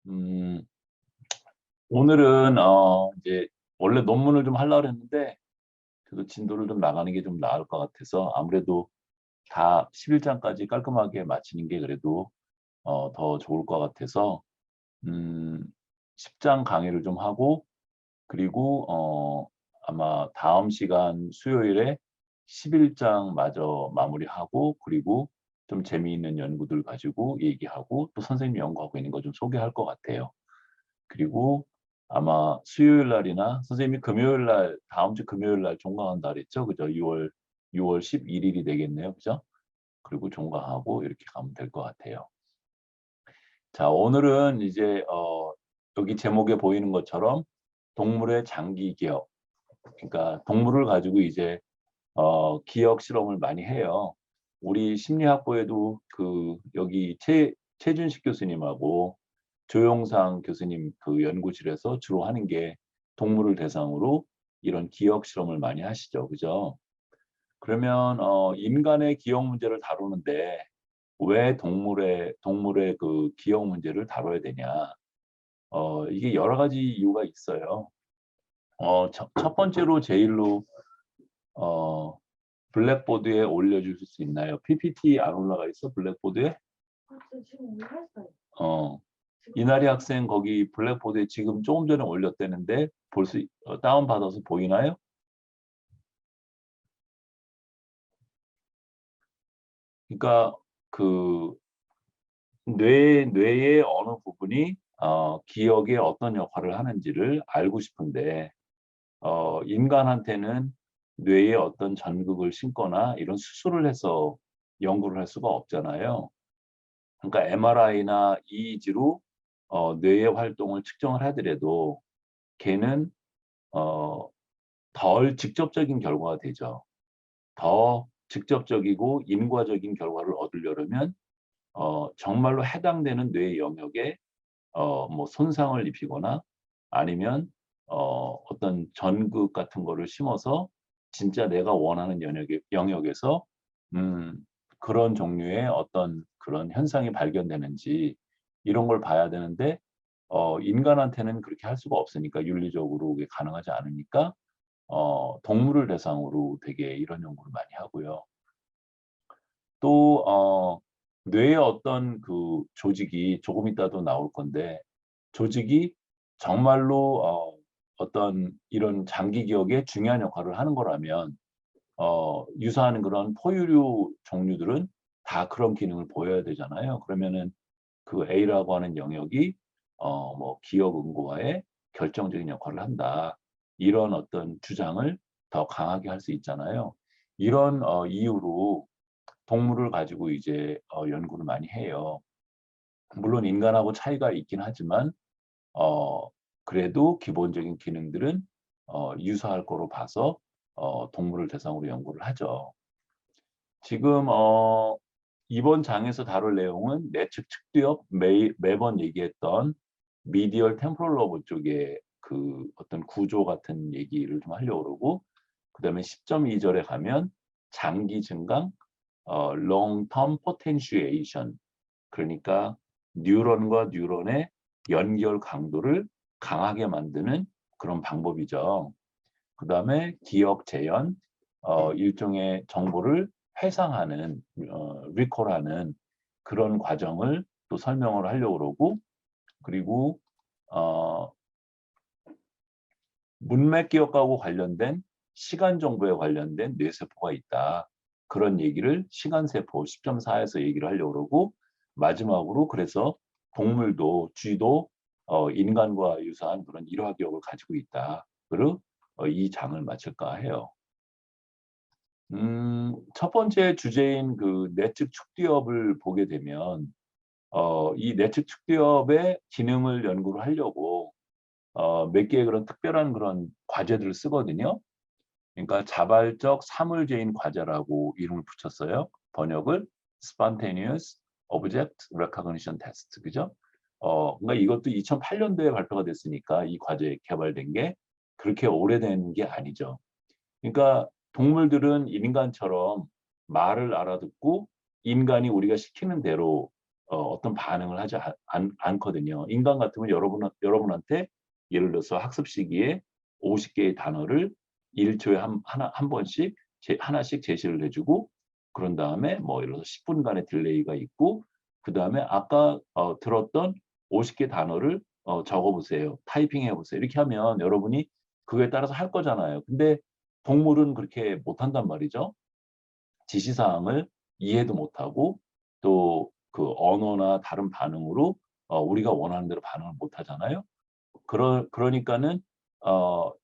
음, 오늘은 이제 원래 논문을 좀 하려고 했는데 그래도 진도를 좀 나가는 게 좀 나을 것 같아서 아무래도 다 11장까지 깔끔하게 마치는 게 그래도 더 좋을 것 같아서 음, 10장 강의를 좀 하고 그리고 아마 다음 시간 수요일에 11장 마저 마무리하고 그리고 좀 재미있는 연구들 가지고 얘기하고 또 선생님이 연구하고 있는 거 좀 소개할 것 같아요. 그리고 아마 수요일 날이나 선생님이 금요일 날 다음 주 금요일 날 종강한다 그랬죠? 그죠? 6월 11일이 되겠네요. 그죠? 그리고 종강하고 이렇게 가면 될 것 같아요. 자, 오늘은 이제 여기 제목에 보이는 것처럼 동물의 장기 기억. 그러니까 동물을 가지고 이제 기억 실험을 많이 해요. 우리 심리학부에도 그 여기 최준식 교수님하고 조용상 교수님 그 연구실에서 주로 하는 게 동물을 대상으로 이런 기억 실험을 많이 하시죠. 그죠? 그러면 인간의 기억 문제를 다루는데 왜 동물의 그 기억 문제를 다뤄야 되냐? 이게 여러 가지 이유가 있어요. 첫 번째로 제일로 어, 블랙보드에 올려주실 수 있나요? PPT 안 올라가 있어? 블랙보드에? 지금 올렸어요. 어, 이나리 학생 거기 블랙보드에 지금 조금 전에 올렸다는데 다운받아서 보이나요? 그러니까 그 뇌의 어느 부분이 기억에 어떤 역할을 하는지를 알고 싶은데 인간한테는 뇌에 어떤 전극을 심거나 이런 수술을 해서 연구를 할 수가 없잖아요. 그러니까 MRI나 EEG로 뇌의 활동을 측정을 하더라도 걔는 어, 덜 직접적인 결과가 되죠. 더 직접적이고 인과적인 결과를 얻으려면 정말로 해당되는 뇌 영역에 뭐 손상을 입히거나 아니면 어떤 전극 같은 거를 심어서 진짜 내가 원하는 영역에서 음, 그런 종류의 어떤 그런 현상이 발견되는지 이런 걸 봐야 되는데 인간한테는 그렇게 할 수가 없으니까 윤리적으로 그게 가능하지 않으니까 동물을 대상으로 되게 이런 연구를 많이 하고요. 또 뇌의 어떤 그 조직이 조금 이따도 나올 건데 조직이 정말로 어떤 이런 장기 기억에 중요한 역할을 하는 거라면 유사한 그런 포유류 종류들은 다 그런 기능을 보여야 되잖아요. 그러면은 그 A라고 하는 영역이 뭐 기억 응고화에 결정적인 역할을 한다. 이런 어떤 주장을 더 강하게 할 수 있잖아요. 이런 이유로 동물을 가지고 이제 연구를 많이 해요. 물론 인간하고 차이가 있긴 하지만 어, 그래도 기본적인 기능들은 유사할 거로 봐서 동물을 대상으로 연구를 하죠. 지금 이번 장에서 다룰 내용은 내측 측두엽 매번 얘기했던 미디얼 템포럴 로브 쪽의 그 어떤 구조 같은 얘기를 좀 하려고 그러고 그다음에 10.2절에 가면 장기 증강, long term potentiation 그러니까 뉴런과 뉴런의 연결 강도를 강하게 만드는 그런 방법이죠. 그 다음에 기억 재현, 일종의 정보를 회상하는, 리콜하는 그런 과정을 또 설명을 하려고 그러고, 그리고 어, 문맥 기억하고 관련된 시간 정보에 관련된 뇌세포가 있다. 그런 얘기를 시간세포 10.4에서 얘기를 하려고 그러고 마지막으로 그래서 동물도 쥐도 인간과 유사한 그런 일화 기억을 가지고 있다. 그리고 이 장을 마칠까 해요. 첫 번째 주제인 그 내측 축두엽을 보게 되면 이 내측 축두엽의 기능을 연구를 하려고 몇 개의 그런 특별한 그런 과제들을 쓰거든요. 그러니까 자발적 사물재인 과제라고 이름을 붙였어요. 번역을 Spontaneous Object Recognition Test, 그죠? 그러니까 이것도 2008년도에 발표가 됐으니까 이 과제 개발된 게 그렇게 오래된 게 아니죠. 그러니까 동물들은 인간처럼 말을 알아듣고 인간이 우리가 시키는 대로 어떤 반응을 하지 않거든요. 인간 같으면 여러분한테 예를 들어서 학습 시기에 50개의 단어를 1초에 한 번씩 하나씩 제시를 해주고 그런 다음에 뭐 예를 들어서 10분간의 딜레이가 있고 그 다음에 아까 들었던 50개 단어를 적어보세요. 타이핑해 보세요. 이렇게 하면 여러분이 그거에 따라서 할 거잖아요. 근데 동물은 그렇게 못한단 말이죠. 지시사항을 이해도 못하고 또 그 언어나 다른 반응으로 우리가 원하는 대로 반응을 못하잖아요. 그러니까는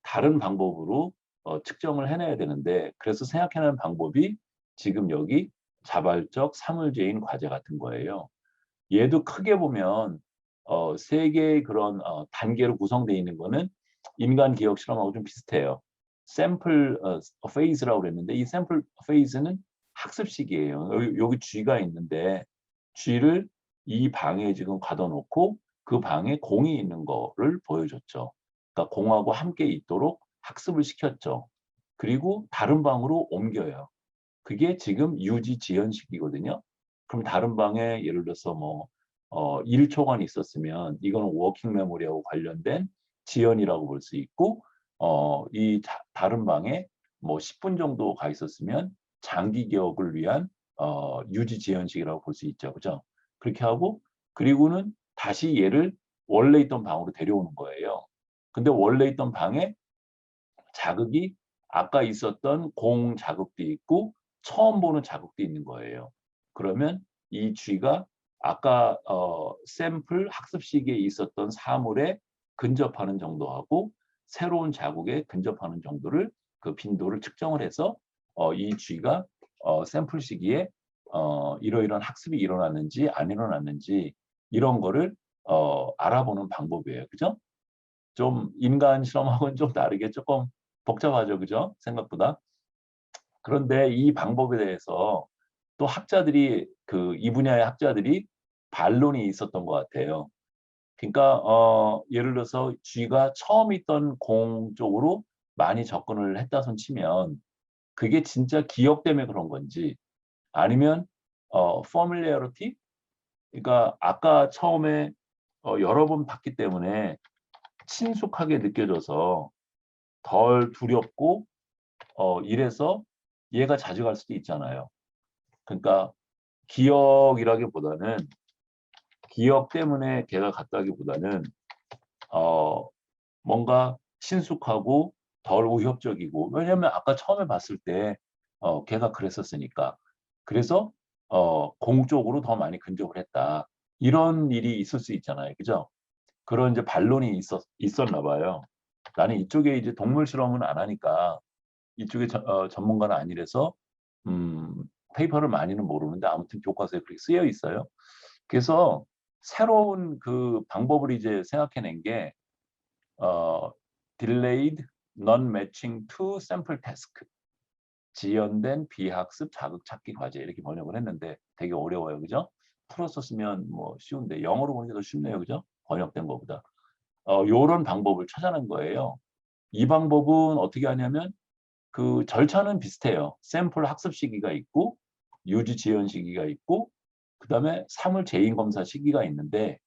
다른 방법으로 측정을 해내야 되는데 그래서 생각해내는 방법이 지금 여기 자발적 사물제인 과제 같은 거예요. 얘도 크게 보면 세 개의 그런 단계로 구성되어 있는 거는 인간 기억 실험하고 좀 비슷해요. 샘플 페이즈라고 그랬는데 이 샘플 페이즈는 학습 시기예요. 여기 쥐가 있는데 쥐를 이 방에 지금 가둬놓고 그 방에 공이 있는 거를 보여줬죠. 그러니까 공하고 함께 있도록 학습을 시켰죠. 그리고 다른 방으로 옮겨요. 그게 지금 유지 지연 시기거든요. 그럼 다른 방에 예를 들어서 뭐 1초간 있었으면 이거는 워킹 메모리하고 관련된 지연이라고 볼 수 있고 다른 방에 뭐 10분 정도 가 있었으면 장기 기억을 위한 유지 지연식이라고 볼 수 있죠. 그죠? 그렇게 하고 그리고는 다시 얘를 원래 있던 방으로 데려오는 거예요. 근데 원래 있던 방에 자극이 아까 있었던 공 자극도 있고 처음 보는 자극도 있는 거예요. 그러면 이 쥐가 아까 샘플 학습 시기에 있었던 사물에 근접하는 정도하고 새로운 자극에 근접하는 정도를 그 빈도를 측정을 해서 이 쥐가 샘플 시기에 이러이러한 학습이 일어났는지 안 일어났는지 이런 거를 알아보는 방법이에요. 그죠? 좀 인간 실험하고는 좀 다르게 조금 복잡하죠. 그죠? 생각보다. 그런데 이 방법에 대해서 또 학자들이 이 분야의 학자들이 반론이 있었던 것 같아요. 그러니까 예를 들어서 쥐가 처음 있던 공 쪽으로 많이 접근을 했다 손 치면 그게 진짜 기억 때문에 그런 건지 아니면 familiarity 그러니까 아까 처음에 여러 번 봤기 때문에 친숙하게 느껴져서 덜 두렵고 이래서 얘가 자주 갈 수도 있잖아요. 그러니까 기억이라기보다는 기억 때문에 걔가 갔다기보다는 어 뭔가 친숙하고 덜 위협적이고 왜냐면 아까 처음에 봤을 때 걔가 그랬었으니까. 그래서 공 쪽으로 더 많이 근접을 했다. 이런 일이 있을 수 있잖아요. 그죠? 그런 이제 반론이 있었나 봐요. 나는 이쪽에 이제 동물 실험은 안 하니까 이쪽에 전문가는 아니라서 음, 페이퍼를 많이는 모르는데 아무튼 교과서에 그렇게 쓰여 있어요. 그래서 새로운 그 방법을 이제 생각해낸 게 어, delayed non-matching to sample task 지연된 비학습 자극 찾기 과제 이렇게 번역을 했는데 되게 어려워요. 그죠? 풀어서 쓰면 뭐 쉬운데 영어로 보는 게 더 쉽네요. 그죠? 번역된 것보다. 요런 방법을 찾아낸 거예요. 이 방법은 어떻게 하냐면 그 절차는 비슷해요. 샘플 학습 시기가 있고 유지 지연 시기가 있고 그다음에 사물 재인 검사 시기가 있는데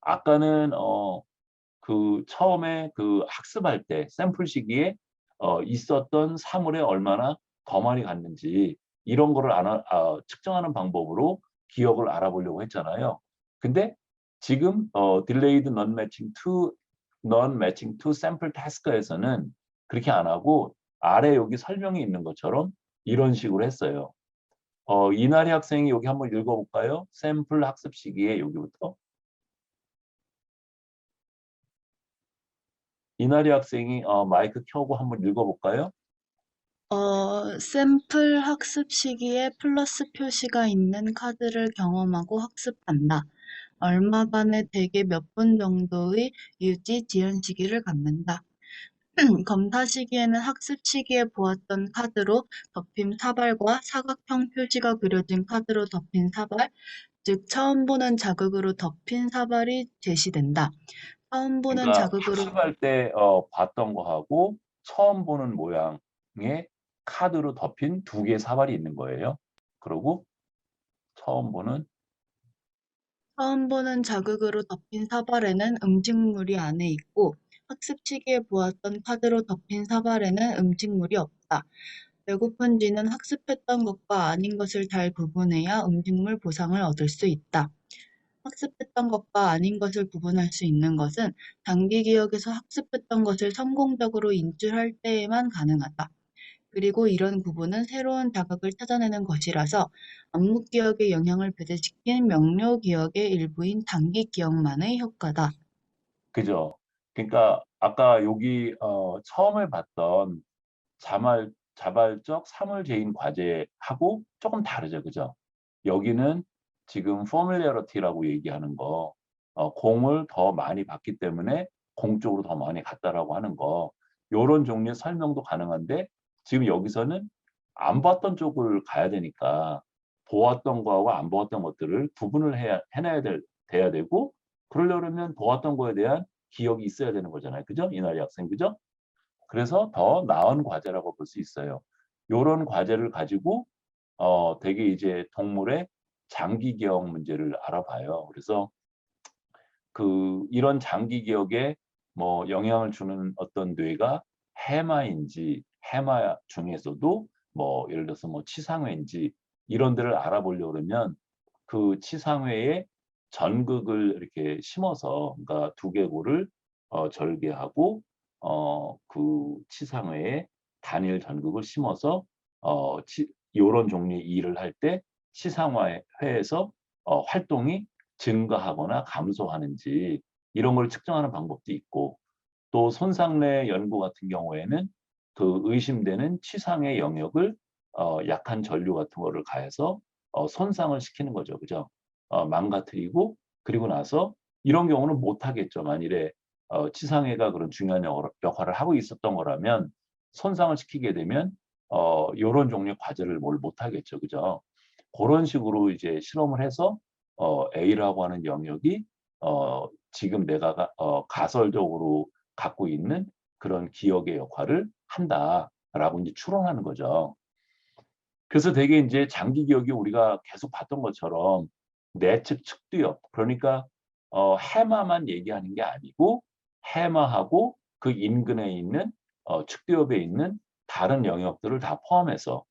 아까는 그 처음에 그 학습할 때 샘플 시기에 있었던 사물에 얼마나 더 많이 갔는지 이런 거를 측정하는 방법으로 기억을 알아보려고 했잖아요. 근데 지금 delayed non-matching to sample task에서는 그렇게 안 하고 아래 여기 설명이 있는 것처럼 이런 식으로 했어요. 이나리 학생이 여기 한번 읽어볼까요? 샘플 학습 시기에 여기부터. 이나리 학생이 마이크 켜고 한번 읽어볼까요? 샘플 학습 시기에 플러스 표시가 있는 카드를 경험하고 학습한다. 얼마간에 대개 몇 분 정도의 유지 지연 시기를 갖는다. 검사 시기에는 학습 시기에 보았던 카드로 덮인 사발과 사각형 표시가 그려진 카드로 덮인 사발, 즉 처음 보는 자극으로 덮인 사발이 제시된다. 처음 보는 그러니까 자극으로 학습할 때 봤던 거하고 처음 보는 모양의 카드로 덮인 두 개의 사발이 있는 거예요. 그리고 처음 보는 처음 보는 자극으로 덮인 사발에는 음식물이 안에 있고 학습 시기에 보았던 카드로 덮인 사발에는 음식물이 없다. 배고픈 쥐는 학습했던 것과 아닌 것을 잘 구분해야 음식물 보상을 얻을 수 있다. 학습했던 것과 아닌 것을 구분할 수 있는 것은 단기 기억에서 학습했던 것을 성공적으로 인출할 때에만 가능하다. 그리고 이런 구분은 새로운 자극을 찾아내는 것이라서 암묵 기억에 영향을 배제시킨 명료 기억의 일부인 단기 기억만의 효과다. 그죠? 그러니까 아까 여기 처음에 봤던 자발적 사물재인 과제하고 조금 다르죠, 그죠? 여기는 지금 포뮬레러티라고 얘기하는 거, 공을 더 많이 받기 때문에 공 쪽으로 더 많이 갔다라고 하는 거, 요런 종류의 설명도 가능한데 지금 여기서는 안 봤던 쪽을 가야 되니까 보았던 거하고 안 보았던 것들을 구분을 돼야 되고, 그러려면 보았던 거에 대한 기억이 있어야 되는 거잖아요, 그죠? 이날이 학생, 그죠? 그래서 더 나은 과제라고 볼 수 있어요. 요런 과제를 가지고 되게 이제 동물의 장기 기억 문제를 알아봐요. 그래서 이런 장기 기억에 뭐 영향을 주는 어떤 뇌가 해마인지, 해마 중에서도 뭐 예를 들어서 뭐 치상회인지 이런 데를 알아보려고 그러면 그 치상회에 전극을 이렇게 심어서, 그러니까 두개골을 절개하고 치상회에 단일 전극을 심어서 요런 종류의 일을 할 때 치상회에서 활동이 증가하거나 감소하는지 이런 걸 측정하는 방법도 있고, 또 손상례 연구 같은 경우에는 의심되는 치상의 영역을 약한 전류 같은 거를 가해서 손상을 시키는 거죠. 그죠? 망가뜨리고, 그리고 나서 이런 경우는 못 하겠죠. 만일에 치상회가 그런 중요한 역할을 하고 있었던 거라면 손상을 시키게 되면 요런 종류의 과제를 못 하겠죠. 그죠? 그런 식으로 이제 실험을 해서 A라고 하는 영역이 지금 내가 가설적으로 갖고 있는 그런 기억의 역할을 한다라고 이제 추론하는 거죠. 그래서 되게 이제 장기 기억이 우리가 계속 봤던 것처럼 내측 측두엽, 그러니까 해마만 얘기하는 게 아니고 해마하고 그 인근에 있는 측두엽에 있는 다른 영역들을 다 포함해서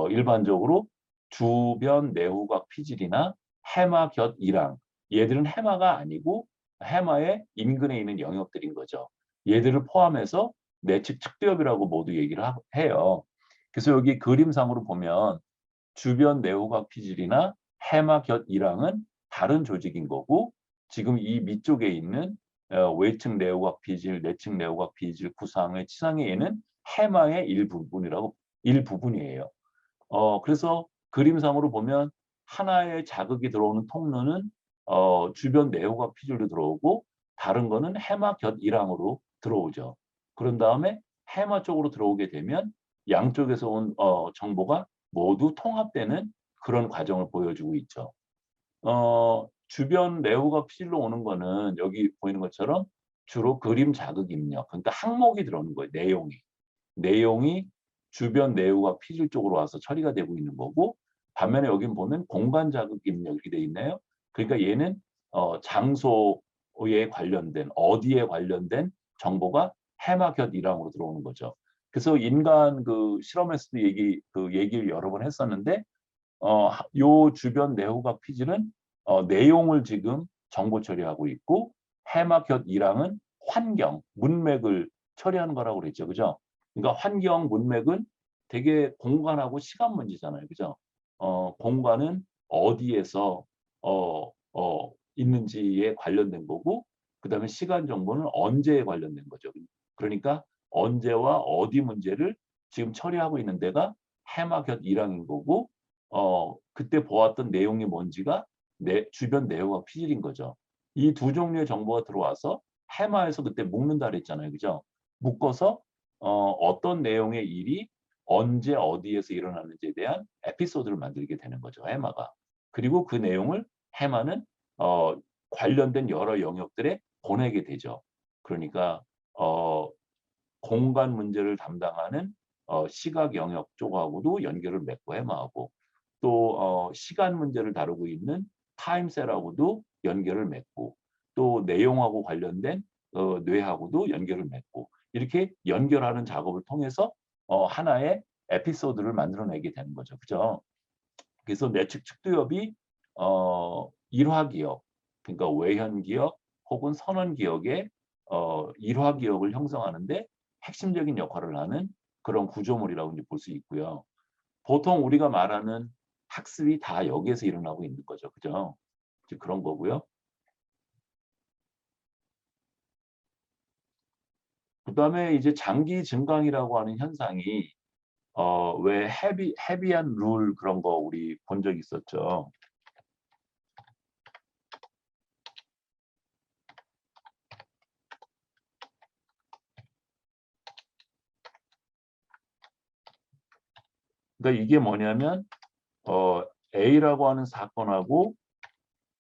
일반적으로 주변 내후각 피질이나 해마 곁 이랑, 얘들은 해마가 아니고 해마의 인근에 있는 영역들인 거죠. 얘들을 포함해서 내측 측두엽이라고 모두 얘기를 해요. 그래서 여기 그림상으로 보면 주변 내후각 피질이나 해마 곁 이랑은 다른 조직인 거고, 지금 이 밑쪽에 있는 외측 내후각 피질, 내측 내후각 피질 구상의 치상에는 해마의 일부분이에요. 그래서 그림상으로 보면 하나의 자극이 들어오는 통로는 주변 내후각 피질로 들어오고, 다른 거는 해마 곁 이랑으로 들어오죠. 그런 다음에 해마 쪽으로 들어오게 되면 양쪽에서 온 정보가 모두 통합되는 그런 과정을 보여주고 있죠. 주변 내후각 피질로 오는 거는 여기 보이는 것처럼 주로 그림 자극 입력, 그러니까 항목이 들어오는 거예요. 내용이 주변 내후각 피질 쪽으로 와서 처리가 되고 있는 거고, 반면에 여긴 보면 공간 자극 입력 이렇게 돼 있네요. 그러니까 얘는 장소에 관련된, 어디에 관련된 정보가 해마 곁 이랑으로 들어오는 거죠. 그래서 인간 실험에서도 얘기를 여러 번 했었는데, 요 주변 내후각 피질은 내용을 지금 정보 처리하고 있고, 해마 곁 이랑은 환경, 문맥을 처리하는 거라고 그랬죠. 그죠? 그러니까 환경, 문맥은 되게 공간하고 시간 문제잖아요. 그죠? 공간은 어디에서 있는지에 관련된 거고, 그다음에 시간 정보는 언제에 관련된 거죠. 그러니까 언제와 어디 문제를 지금 처리하고 있는 데가 해마 곁 이랑인 거고, 그때 보았던 내용이 뭔지가 주변 내용과 피질인 거죠. 이 두 종류의 정보가 들어와서 해마에서 그때 묶는다 그랬잖아요. 그죠? 묶어서 어떤 내용의 일이 언제 어디에서 일어나는지에 대한 에피소드를 만들게 되는 거죠. 해마가. 그리고 그 내용을 해마는 관련된 여러 영역들에 보내게 되죠. 그러니까 공간 문제를 담당하는 시각 영역 쪽하고도 연결을 맺고 해마하고, 또 시간 문제를 다루고 있는 타임셀하고도 연결을 맺고 또 내용하고 관련된 뇌하고도 연결을 맺고 이렇게 연결하는 작업을 통해서 하나의 에피소드를 만들어내게 되는 거죠. 그죠? 그래서 뇌측 측두엽이 일화기억, 그러니까 외현기억 혹은 선언기억의 일화기억을 형성하는데 핵심적인 역할을 하는 그런 구조물이라고 볼 수 있고요. 보통 우리가 말하는 학습이 다 여기에서 일어나고 있는 거죠. 그죠? 이제 그런 거고요. 그다음에 이제 장기 증강이라고 하는 현상이 왜 헤비한 룰 그런 거 우리 본 적 있었죠. 그러니까 이게 뭐냐면 A라고 하는 사건하고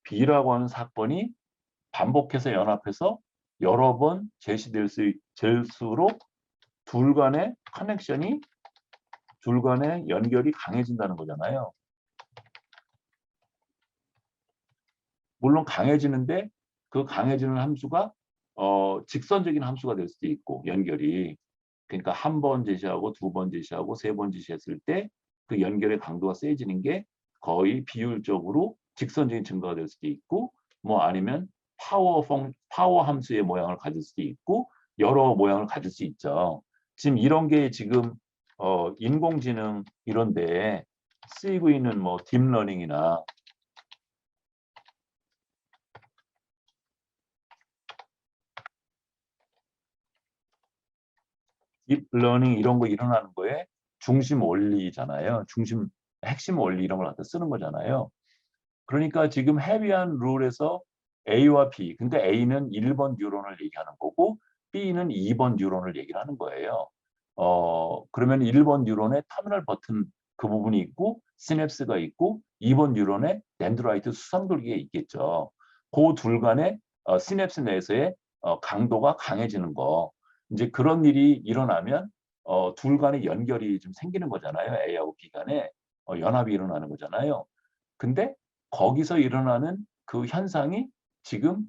B라고 하는 사건이 반복해서 연합해서 여러 번 제시될수록 둘 간의 커넥션이 둘 간의 연결이 강해진다는 거잖아요. 물론 강해지는데 그 강해지는 함수가 직선적인 함수가 될 수도 있고 연결이 그러니까 한 번 제시하고 두 번 제시하고 세 번 제시했을 때 그 연결의 강도가 세지는 게 거의 비율적으로 직선적인 증가가 될 수도 있고 뭐 아니면 파워 함수의 모양을 가질 수도 있고 여러 모양을 가질 수 있죠. 지금 이런 게 지금 인공지능 이런 데에 쓰이고 있는 뭐 딥러닝이나 딥러닝 이런 거 일어나는 거에 중심 원리잖아요. 핵심 원리 이런 걸 갖다 쓰는 거잖아요. 그러니까 지금 헤비한 룰에서 A와 B, 그러니까 A는 1번 뉴런을 얘기하는 거고 B는 2번 뉴런을 얘기를 하는 거예요. 그러면 1번 뉴런에 터미널 버튼 그 부분이 있고 시냅스가 있고 2번 뉴런에 덴드라이트 수상돌기가 있겠죠. 그 둘 간의 시냅스 내에서의 강도가 강해지는 거. 이제 그런 일이 일어나면 둘 간의 연결이 좀 생기는 거잖아요. A하고 B 간에 연합이 일어나는 거잖아요. 근데 거기서 일어나는 그 현상이 지금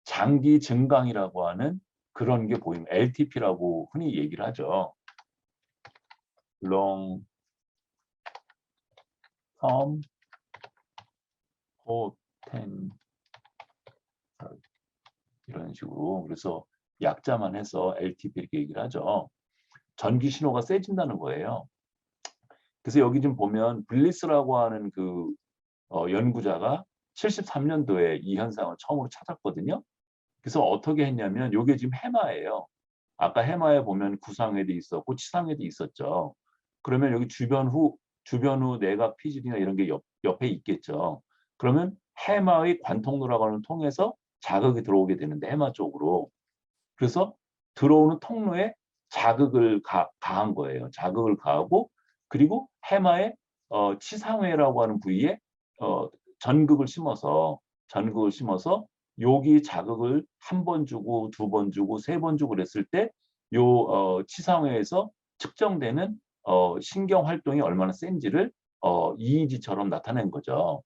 장기 증강이라고 하는 그런 게 보이면 LTP라고 흔히 얘기를 하죠. Long Term Potential 이런 식으로 그래서 약자만 해서 LTP 이렇게 얘기를 하죠. 전기 신호가 세진다는 거예요. 그래서 여기 좀 보면 블리스라고 하는 그 연구자가 73년도에 이 현상을 처음으로 찾았거든요. 그래서 어떻게 했냐면 이게 지금 해마예요. 아까 해마에 보면 구상회도 있었고 치상회도 있었죠. 그러면 여기 주변후 내각 피질이나 이런 게 옆에 있겠죠. 그러면 해마의 관통로라고 하는 통해서 자극이 들어오게 되는데 해마 쪽으로. 그래서 들어오는 통로에 자극을 가한 거예요. 자극을 가하고 그리고 해마의 치상회라고 하는 부위에 어, 전극을 심어서 여기 자극을 한 번 주고 두 번 주고 세 번 주고 그랬을 때 요 치상회에서 측정되는 신경 활동이 얼마나 센지를 EEG처럼 나타낸 거죠.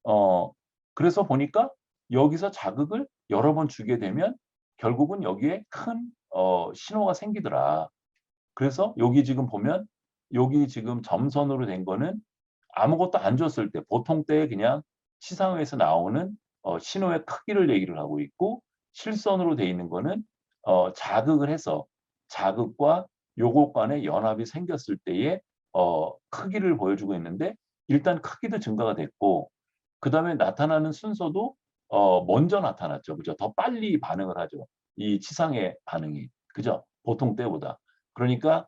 어, 그래서 보니까 여기서 자극을 여러 번 주게 되면 결국은 여기에 큰 신호가 생기더라. 그래서 여기 지금 보면 여기 지금 점선으로 된 거는 아무것도 안 줬을 때 보통 때 그냥 시상회에서 나오는 신호의 크기를 얘기를 하고 있고 실선으로 돼 있는 거는 자극을 해서 자극과 요것 간의 연합이 생겼을 때의 크기를 보여주고 있는데 일단 크기도 증가가 됐고 그 다음에 나타나는 순서도 먼저 나타났죠. 그죠? 더 빨리 반응을 하죠. 이 치상의 반응이. 그죠? 보통 때보다. 그러니까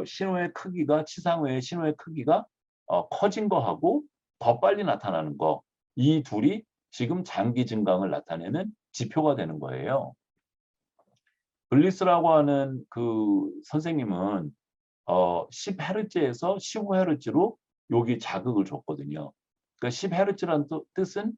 신호의 크기가 치상외의 신호의 크기가 커진 거하고 더 빨리 나타나는 거. 이 둘이 지금 장기 증강을 나타내는 지표가 되는 거예요. 블리스라고 하는 그 선생님은 10Hz에서 15Hz로 여기 자극을 줬거든요. 그러니까 10Hz라는 뜻은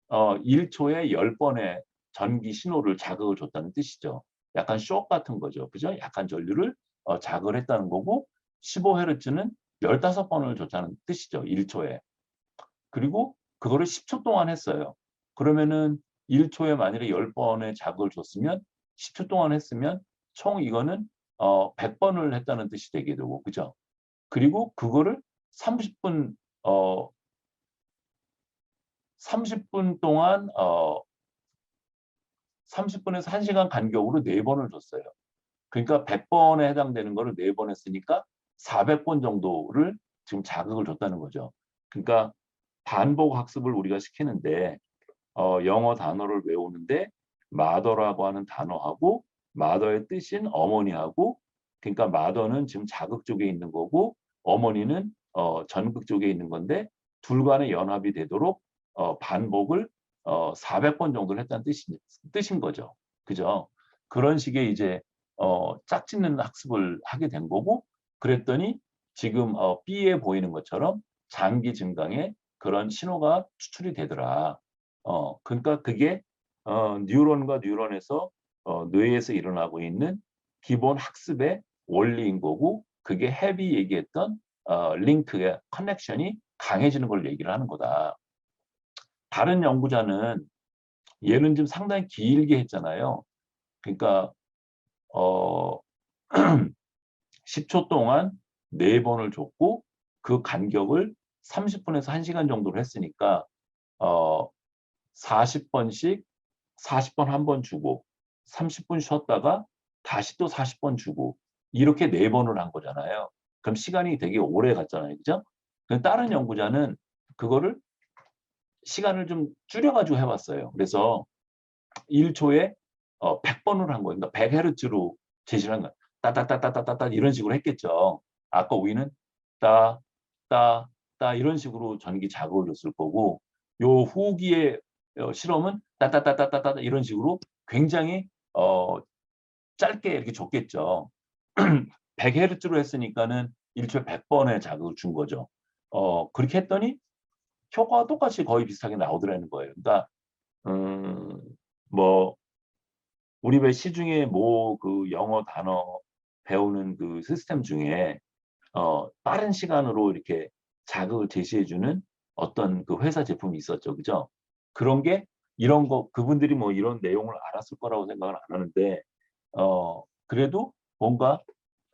1초에 10번의 전기 신호를 자극을 줬다는 뜻이죠. 약간 쇼크 같은 거죠. 그죠? 약한 전류를 자극을 했다는 거고 15Hz는 15번을 줬다는 뜻이죠. 1초에. 그리고 그거를 10초 동안 했어요. 그러면은 1초에 만일에 10번의 자극을 줬으면 10초 동안 했으면 총 이거는 100번을 했다는 뜻이 되게 되고, 그죠? 그리고 그거를 30분 30분 동안 30분에서 1시간 간격으로 4번을 줬어요. 그러니까 100번에 해당되는 거를 4번 했으니까 400번 정도를 지금 자극을 줬다는 거죠. 그러니까 반복 학습을 우리가 시키는데 영어 단어를 외우는데 mother라고 하는 단어하고 mother의 뜻인 어머니하고, 그러니까 mother는 지금 자극 쪽에 있는 거고 어머니는 전극 쪽에 있는 건데 둘 간의 연합이 되도록 반복을 400번 정도를 했다는 뜻인 거죠. 그죠? 그런 식의 이제 짝짓는 학습을 하게 된 거고, 그랬더니 지금 B에 보이는 것처럼 장기 증강에 그런 신호가 추출이 되더라. 그러니까 그게 뉴런과 뉴런에서 뇌에서 일어나고 있는 기본 학습의 원리인 거고, 그게 헤비 얘기했던 링크의 커넥션이 강해지는 걸 얘기를 하는 거다. 다른 연구자는 얘는 좀 상당히 길게 했잖아요. 그러니까 10초 동안 4번을 줬고 그 간격을 30분에서 1시간 정도로 했으니까 40번씩 40번 한 번 주고 30분 쉬었다가 다시 또 40번 주고 이렇게 4번을 한 거잖아요. 그럼 시간이 되게 오래 갔잖아요. 그죠? 다른 연구자는 그거를 시간을 좀 줄여가지고 해봤어요. 그래서 1초에 100번을 한 거예요. 그러니까 100Hz로 제시를 한 거예요. 따따따따따따 이런 식으로 했겠죠. 아까 우리는 따, 따, 따 이런 식으로 전기 자극을 줬을 거고, 요 후기의 실험은 따따따따따따 이런 식으로 굉장히 짧게 이렇게 줬겠죠. 100Hz로 했으니까는 1초에 100번의 자극을 준 거죠. 그렇게 했더니 효과가 똑같이 거의 비슷하게 나오더라는 거예요. 그러니까 뭐 우리 왜 시중에 뭐 그 영어 단어 배우는 그 시스템 중에 빠른 시간으로 이렇게 자극을 제시해주는 어떤 그 회사 제품이 있었죠, 그죠? 그런 게 이런 거 그분들이 뭐 이런 내용을 알았을 거라고 생각을 안 하는데 그래도 뭔가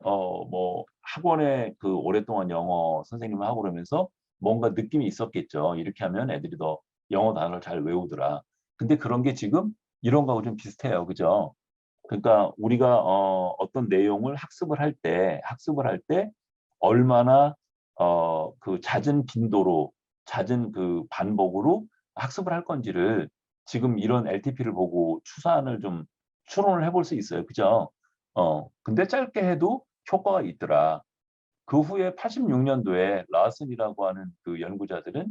뭐 학원에 그 오랫동안 영어 선생님을 하고 그러면서 뭔가 느낌이 있었겠죠. 이렇게 하면 애들이 더 영어 단어를 잘 외우더라. 근데 그런 게 지금 이런 거하고 좀 비슷해요, 그죠? 그러니까 우리가 어떤 내용을 학습을 할 때 얼마나 그 잦은 빈도로 잦은 그 반복으로 학습을 할 건지를 지금 이런 LTP를 보고 추론을 해볼 수 있어요. 그죠? 근데 짧게 해도 효과가 있더라. 그 후에 86년도에 라슨이라고 하는 그 연구자들은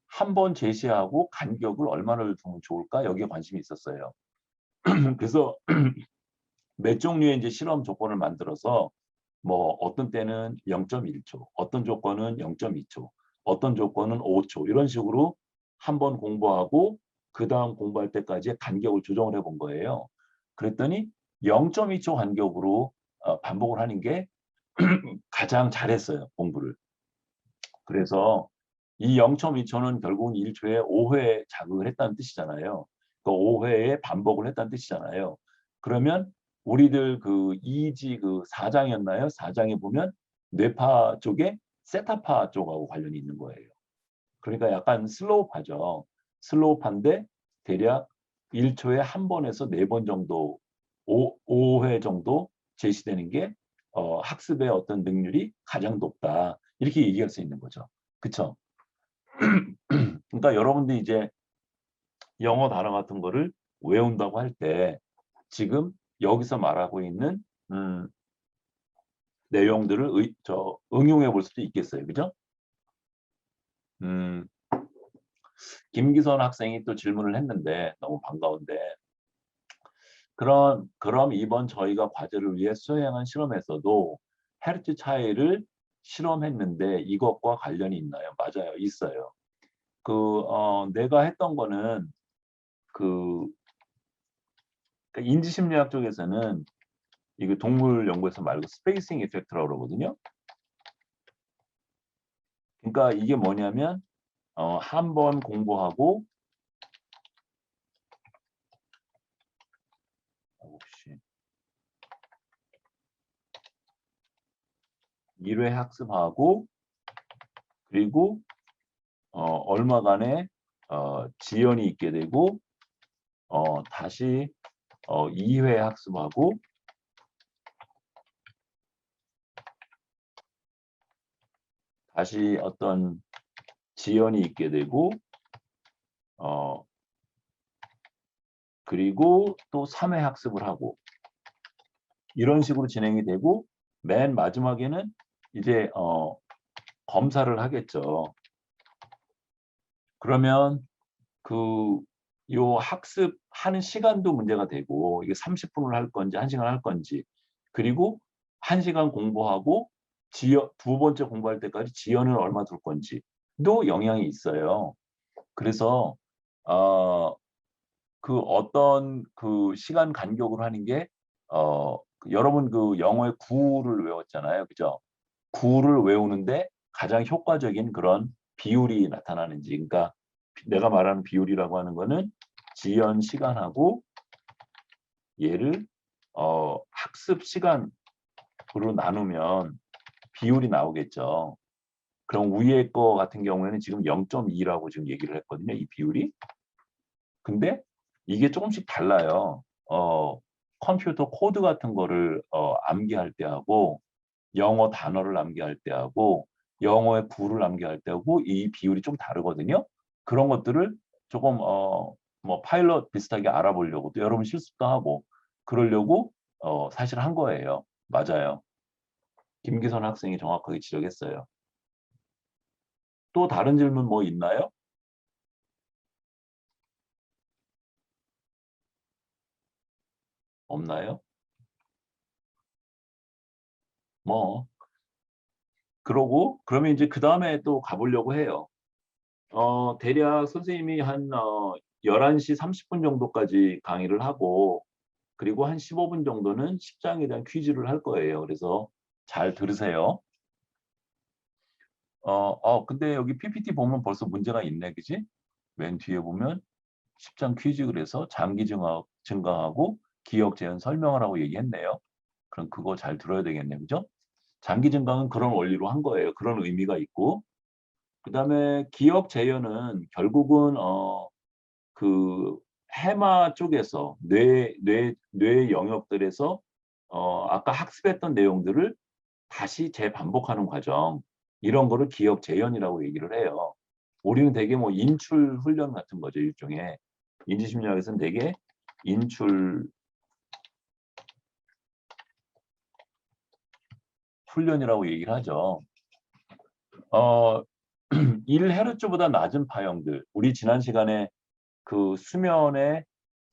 한 번 제시하고 간격을 얼마나 두면 좋을까 여기에 관심이 있었어요. 그래서 몇 종류의 이제 실험 조건을 만들어서 뭐 어떤 때는 0.1초, 어떤 조건은 0.2초, 어떤 조건은 5초 이런 식으로 한 번 공부하고 그 다음 공부할 때까지 간격을 조정을 해본 거예요. 그랬더니 0.2초 간격으로 반복을 하는 게 가장 잘했어요, 공부를. 그래서 이 0.2초는 결국은 1초에 5회 자극을 했다는 뜻이잖아요. 그 5회에 반복을 했다는 뜻이잖아요. 그러면 우리들 그 EEG 그 4장이었나요? 4장에 보면 뇌파 쪽에 세타파 쪽하고 관련이 있는 거예요. 그러니까 약간 슬로우파죠. 슬로우파인데 대략 1초에 한 번에서 4번 정도 5회 정도 제시되는 게 학습의 어떤 능률이 가장 높다. 이렇게 얘기할 수 있는 거죠. 그쵸? 그러니까 여러분들이 이제 영어 단어 같은 거를 외운다고 할 때 지금 여기서 말하고 있는 내용들을 응용해 볼 수도 있겠어요. 그죠? 음, 김기선 학생이 또 질문을 했는데 너무 반가운데 그럼 이번 저희가 과제를 위해 수행한 실험에서도 헤르츠 차이를 실험했는데 이것과 관련이 있나요? 맞아요. 있어요. 내가 했던 거는 그 그러니까 인지심리학 쪽에서는 이거 동물 연구에서 말고 스페이싱 이펙트라고 그러거든요. 그러니까 이게 뭐냐면 한 번 공부하고 혹시 1회 학습하고 그리고 얼마간의 지연이 있게 되고 다시 2회 학습하고 다시 어떤 지연이 있게 되고 그리고 또 3회 학습을 하고 이런 식으로 진행이 되고 맨 마지막에는 이제 검사를 하겠죠. 그러면 요 학습하는 시간도 문제가 되고 이게 30분을 할 건지 1시간 할 건지 그리고 1시간 공부하고 두 번째 공부할 때까지 지연을 얼마 둘 건지도 영향이 있어요. 그래서 어떤 시간 간격으로 하는 게 여러분 영어의 구를 외웠잖아요. 그죠? 구를 외우는데 가장 효과적인 그런 비율이 나타나는지. 그러니까 내가 말하는 비율이라고 하는 거는 지연 시간하고 얘를 학습 시간으로 나누면 비율이 나오겠죠. 그럼 위에 거 같은 경우에는 지금 0.2라고 지금 얘기를 했거든요. 이 비율이. 근데 이게 조금씩 달라요. 컴퓨터 코드 같은 거를 암기할 때 하고 영어 단어를 암기할 때 하고 영어의 구를 암기할 때 하고 이 비율이 좀 다르거든요. 그런 것들을 조금 뭐 파일럿 비슷하게 알아보려고 또 여러분 실습도 하고 그러려고 사실 한 거예요. 맞아요. 김기선 학생이 정확하게 지적했어요. 또 다른 질문 뭐 있나요? 없나요? 뭐 그러고 그러면 이제 그 다음에 또 가보려고 해요. 대략 선생님이 한 11시 30분 정도까지 강의를 하고 그리고 한 15분 정도는 10장에 대한 퀴즈를 할 거예요. 그래서 잘 들으세요. 근데 여기 PPT 보면 벌써 문제가 있네, 그지? 맨 뒤에 보면 10장 퀴즈 그래서 장기 증가하고 기억 재현 설명하라고 얘기했네요. 그럼 그거 잘 들어야 되겠네, 그죠? 장기 증강은 그런 원리로 한 거예요. 그런 의미가 있고 그다음에 기억 재현은 결국은 그 해마 쪽에서 뇌 영역들에서 아까 학습했던 내용들을 다시 재반복하는 과정 이런 거를 기억 재현이라고 얘기를 해요. 우리는 되게 뭐 인출 훈련 같은 거죠. 일종의 인지심리학에서는 되게 인출 훈련이라고 얘기를 하죠. 1헤르츠보다 낮은 파형들 우리 지난 시간에 수면의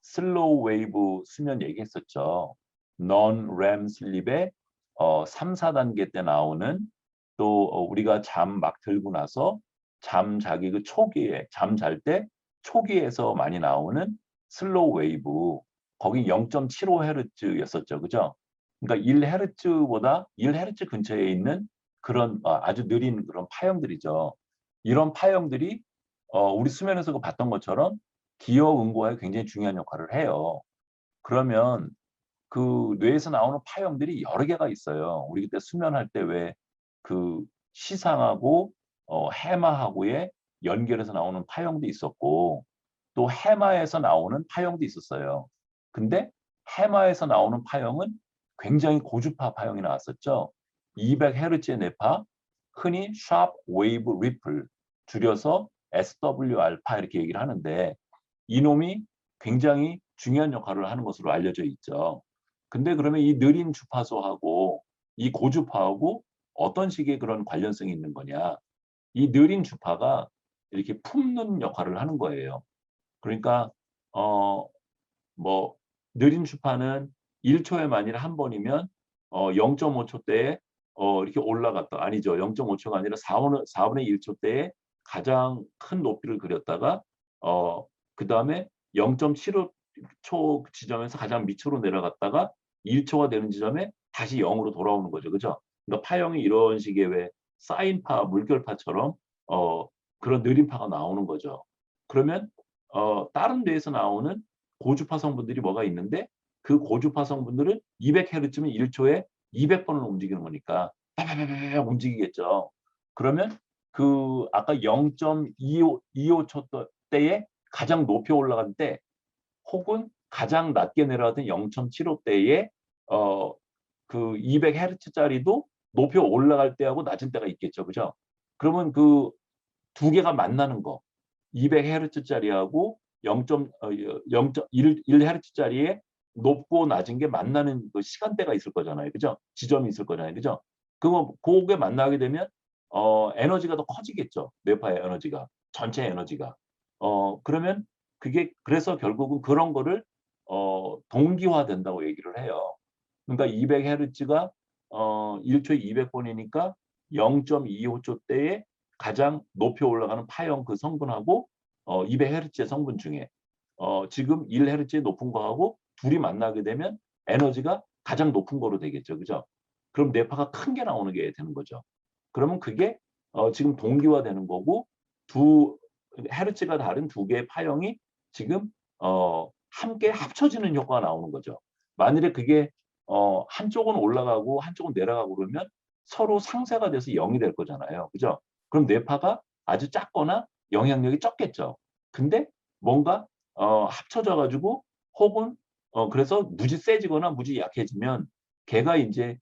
슬로우 웨이브 수면 얘기했었죠. non-REM 슬립의 3, 4단계 때 나오는 또 우리가 잠 막 들고 나서 잠 자기 초기에 잠 잘 때 초기에서 많이 나오는 슬로우 웨이브 거기 0.75헤르츠였었죠. 그죠? 그러니까 1헤르츠보다 1헤르츠 근처에 있는 그런 아주 느린 그런 파형들이죠. 이런 파형들이 우리 수면에서 봤던 것처럼 기억 응고에 굉장히 중요한 역할을 해요. 그러면 뇌에서 나오는 파형들이 여러 개가 있어요. 우리 그때 수면할 때 왜 시상하고 해마하고의 연결해서 나오는 파형도 있었고 또 해마에서 나오는 파형도 있었어요. 근데 해마에서 나오는 파형은 굉장히 고주파 파형이 나왔었죠. 200Hz의 뇌파, 흔히 Sharp Wave Ripple, 줄여서 SW알파 이렇게 얘기를 하는데 이놈이 굉장히 중요한 역할을 하는 것으로 알려져 있죠. 근데 그러면 이 느린 주파수하고 이 고주파하고 어떤 식의 그런 관련성이 있는 거냐. 이 느린 주파가 이렇게 품는 역할을 하는 거예요. 그러니까 뭐 느린 주파는 1초에 만일 한 번이면 0.5초 때에 이렇게 올라갔다. 아니죠. 0.5초가 아니라 4분의 1초 때에 가장 큰 높이를 그렸다가 그다음에 0.75초 지점에서 가장 밑으로 내려갔다가 1초가 되는 지점에 다시 0으로 돌아오는 거죠. 그죠? 그러니까 파형이 이런 식의 왜 사인파, 물결파처럼 그런 느림파가 나오는 거죠. 그러면 다른 뇌에서 나오는 고주파 성분들이 뭐가 있는데 그 고주파 성분들은 200Hz면 1초에 200번을 움직이는 거니까 빠바바바바 움직이겠죠. 그러면 그 아까 0.25초 때에 가장 높이 올라간 때 혹은 가장 낮게 내려가던 0.75대에 그 200Hz짜리도 높이 올라갈 때하고 낮은 때가 있겠죠. 그죠? 그러면 그 두 개가 만나는 거 200Hz짜리하고 0.1Hz짜리의 높고 낮은 게 만나는 그 시간대가 있을 거잖아요. 그죠? 지점이 있을 거잖아요. 그죠? 그게 만나게 되면 에너지가 더 커지겠죠. 뇌파의 에너지가. 전체 에너지가. 그러면 그게 그래서 결국은 그런 거를 동기화된다고 얘기를 해요. 그러니까 200Hz가 1초에 200번이니까 0.25초 때에 가장 높이 올라가는 파형 그 성분하고 200Hz의 성분 중에 지금 1Hz의 높은 거하고 둘이 만나게 되면 에너지가 가장 높은 거로 되겠죠. 그죠? 그럼 뇌파가 큰 게 나오는 게 되는 거죠. 그러면 그게 지금 동기화되는 거고 두 헤르츠가 다른 두 개의 파형이 지금 함께 합쳐지는 효과가 나오는 거죠. 만일에 그게 한쪽은 올라가고 한쪽은 내려가고 그러면 서로 상쇄가 돼서 0이 될 거잖아요. 그죠? 그럼 뇌파가 아주 작거나 영향력이 적겠죠. 근데 뭔가 합쳐져 가지고 혹은 그래서 무지 세지거나 무지 약해지면 걔가 이제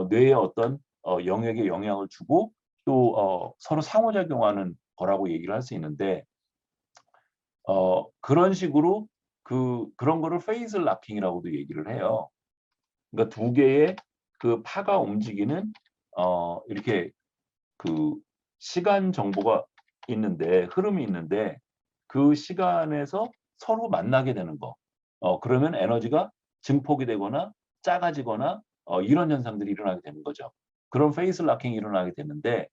뇌에 어떤 영역에 영향을 주고 또 서로 상호작용하는 거라고 얘기를 할 수 있는데 그런 식으로 그런 거를 페이즈 락킹이라고도 얘기를 해요. 그러니까 두 개의 그 파가 움직이는 이렇게 그 시간 정보가 있는데 흐름이 있는데 그 시간에서 서로 만나게 되는 거. 그러면 에너지가 증폭이 되거나 작아지거나 이런 현상들이 일어나게 되는 거죠. 그런 페이스 락킹이 일어나게 되는데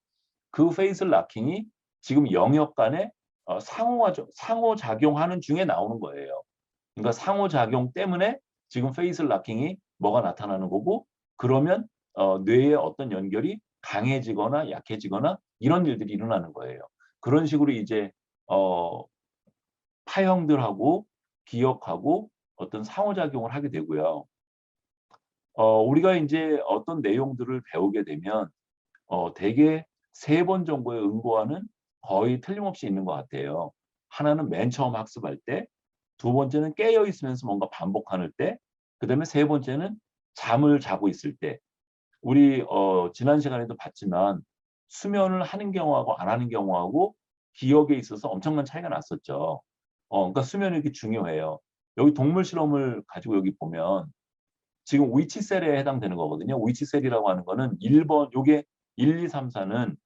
그 페이스 락킹이 지금 영역 간에 상호작용하는 중에 나오는 거예요. 그러니까 상호작용 때문에 지금 페이스 락킹이 뭐가 나타나는 거고 그러면 뇌의 어떤 연결이 강해지거나 약해지거나 이런 일들이 일어나는 거예요. 그런 식으로 이제 파형들하고 기억하고 어떤 상호작용을 하게 되고요. 우리가 이제 어떤 내용들을 배우게 되면 대개 3번 정도의 응고와는 거의 틀림없이 있는 것 같아요. 하나는 맨 처음 학습할 때, 두 번째는 깨어 있으면서 뭔가 반복하는 때, 그다음에 세 번째는 잠을 자고 있을 때. 우리 지난 시간에도 봤지만 수면을 하는 경우하고 안 하는 경우하고 기억에 있어서 엄청난 차이가 났었죠. 그러니까 수면이 이렇게 중요해요. 여기 동물 실험을 가지고 여기 보면 지금 위치셀에 해당되는 거거든요. 위치셀이라고 하는 거는 1번 요게 1, 2, 3, 4는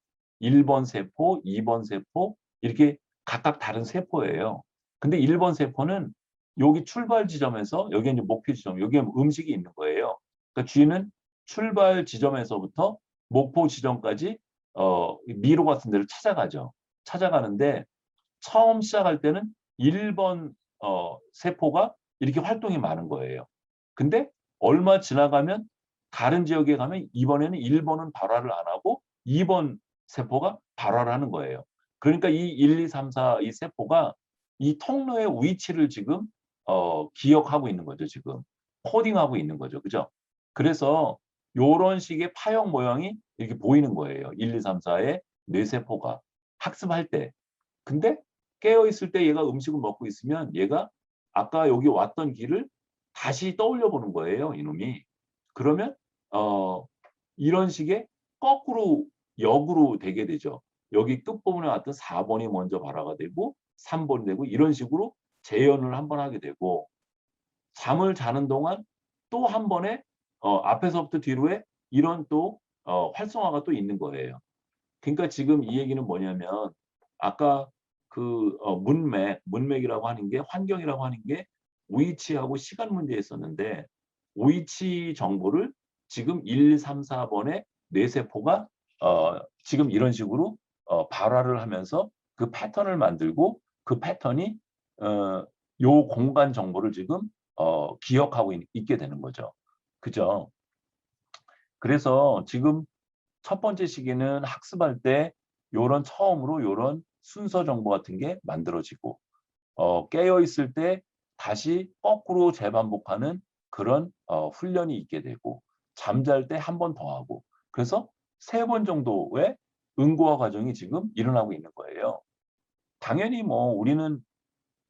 1번 세포, 2번 세포 이렇게 각각 다른 세포예요. 근데 1번 세포는 여기 출발 지점에서 여기 이제 목표 지점, 여기에 음식이 있는 거예요. 그러니까 쥐는 출발 지점에서부터 목표 지점까지 미로 같은 데를 찾아가죠. 찾아가는데 처음 시작할 때는 1번 세포가 이렇게 활동이 많은 거예요. 근데 얼마 지나가면 다른 지역에 가면 이번에는 1번은 발화를 안 하고 2번 세포가 발화를 하는 거예요. 그러니까 이 1, 2, 3, 4 이 세포가 이 통로의 위치를 지금 기억하고 있는 거죠. 지금 코딩하고 있는 거죠. 그죠? 그래서 요런 식의 파형 모양이 이렇게 보이는 거예요. 1, 2, 3, 4의 뇌세포가 학습할 때. 근데 깨어 있을 때 얘가 음식을 먹고 있으면 얘가 아까 여기 왔던 길을 다시 떠올려 보는 거예요, 이놈이. 그러면 이런 식의 거꾸로 역으로 되게 되죠. 여기 끝부분에 왔던 4번이 먼저 발화가 되고 3번이 되고 이런 식으로 재현을 한번 하게 되고 잠을 자는 동안 또 한 번에 앞에서부터 뒤로에 이런 또 활성화가 또 있는 거예요. 그러니까 지금 이 얘기는 뭐냐면 아까 그 문맥이라고 하는 게 환경이라고 하는 게 위치하고 시간 문제였었는데 위치 정보를 지금 1, 3, 4번의 뇌세포가 지금 이런 식으로 발화를 하면서 그 패턴을 만들고 그 패턴이 요 공간 정보를 지금 기억하고 있게 되는 거죠. 그죠? 그래서 지금 첫 번째 시기는 학습할 때 요런 처음으로 요런 순서 정보 같은 게 만들어지고 깨어 있을 때 다시 거꾸로 재반복하는 그런 훈련이 있게 되고 잠잘 때 한 번 더 하고 그래서 3번 정도의 응고화 과정이 지금 일어나고 있는 거예요. 당연히 뭐 우리는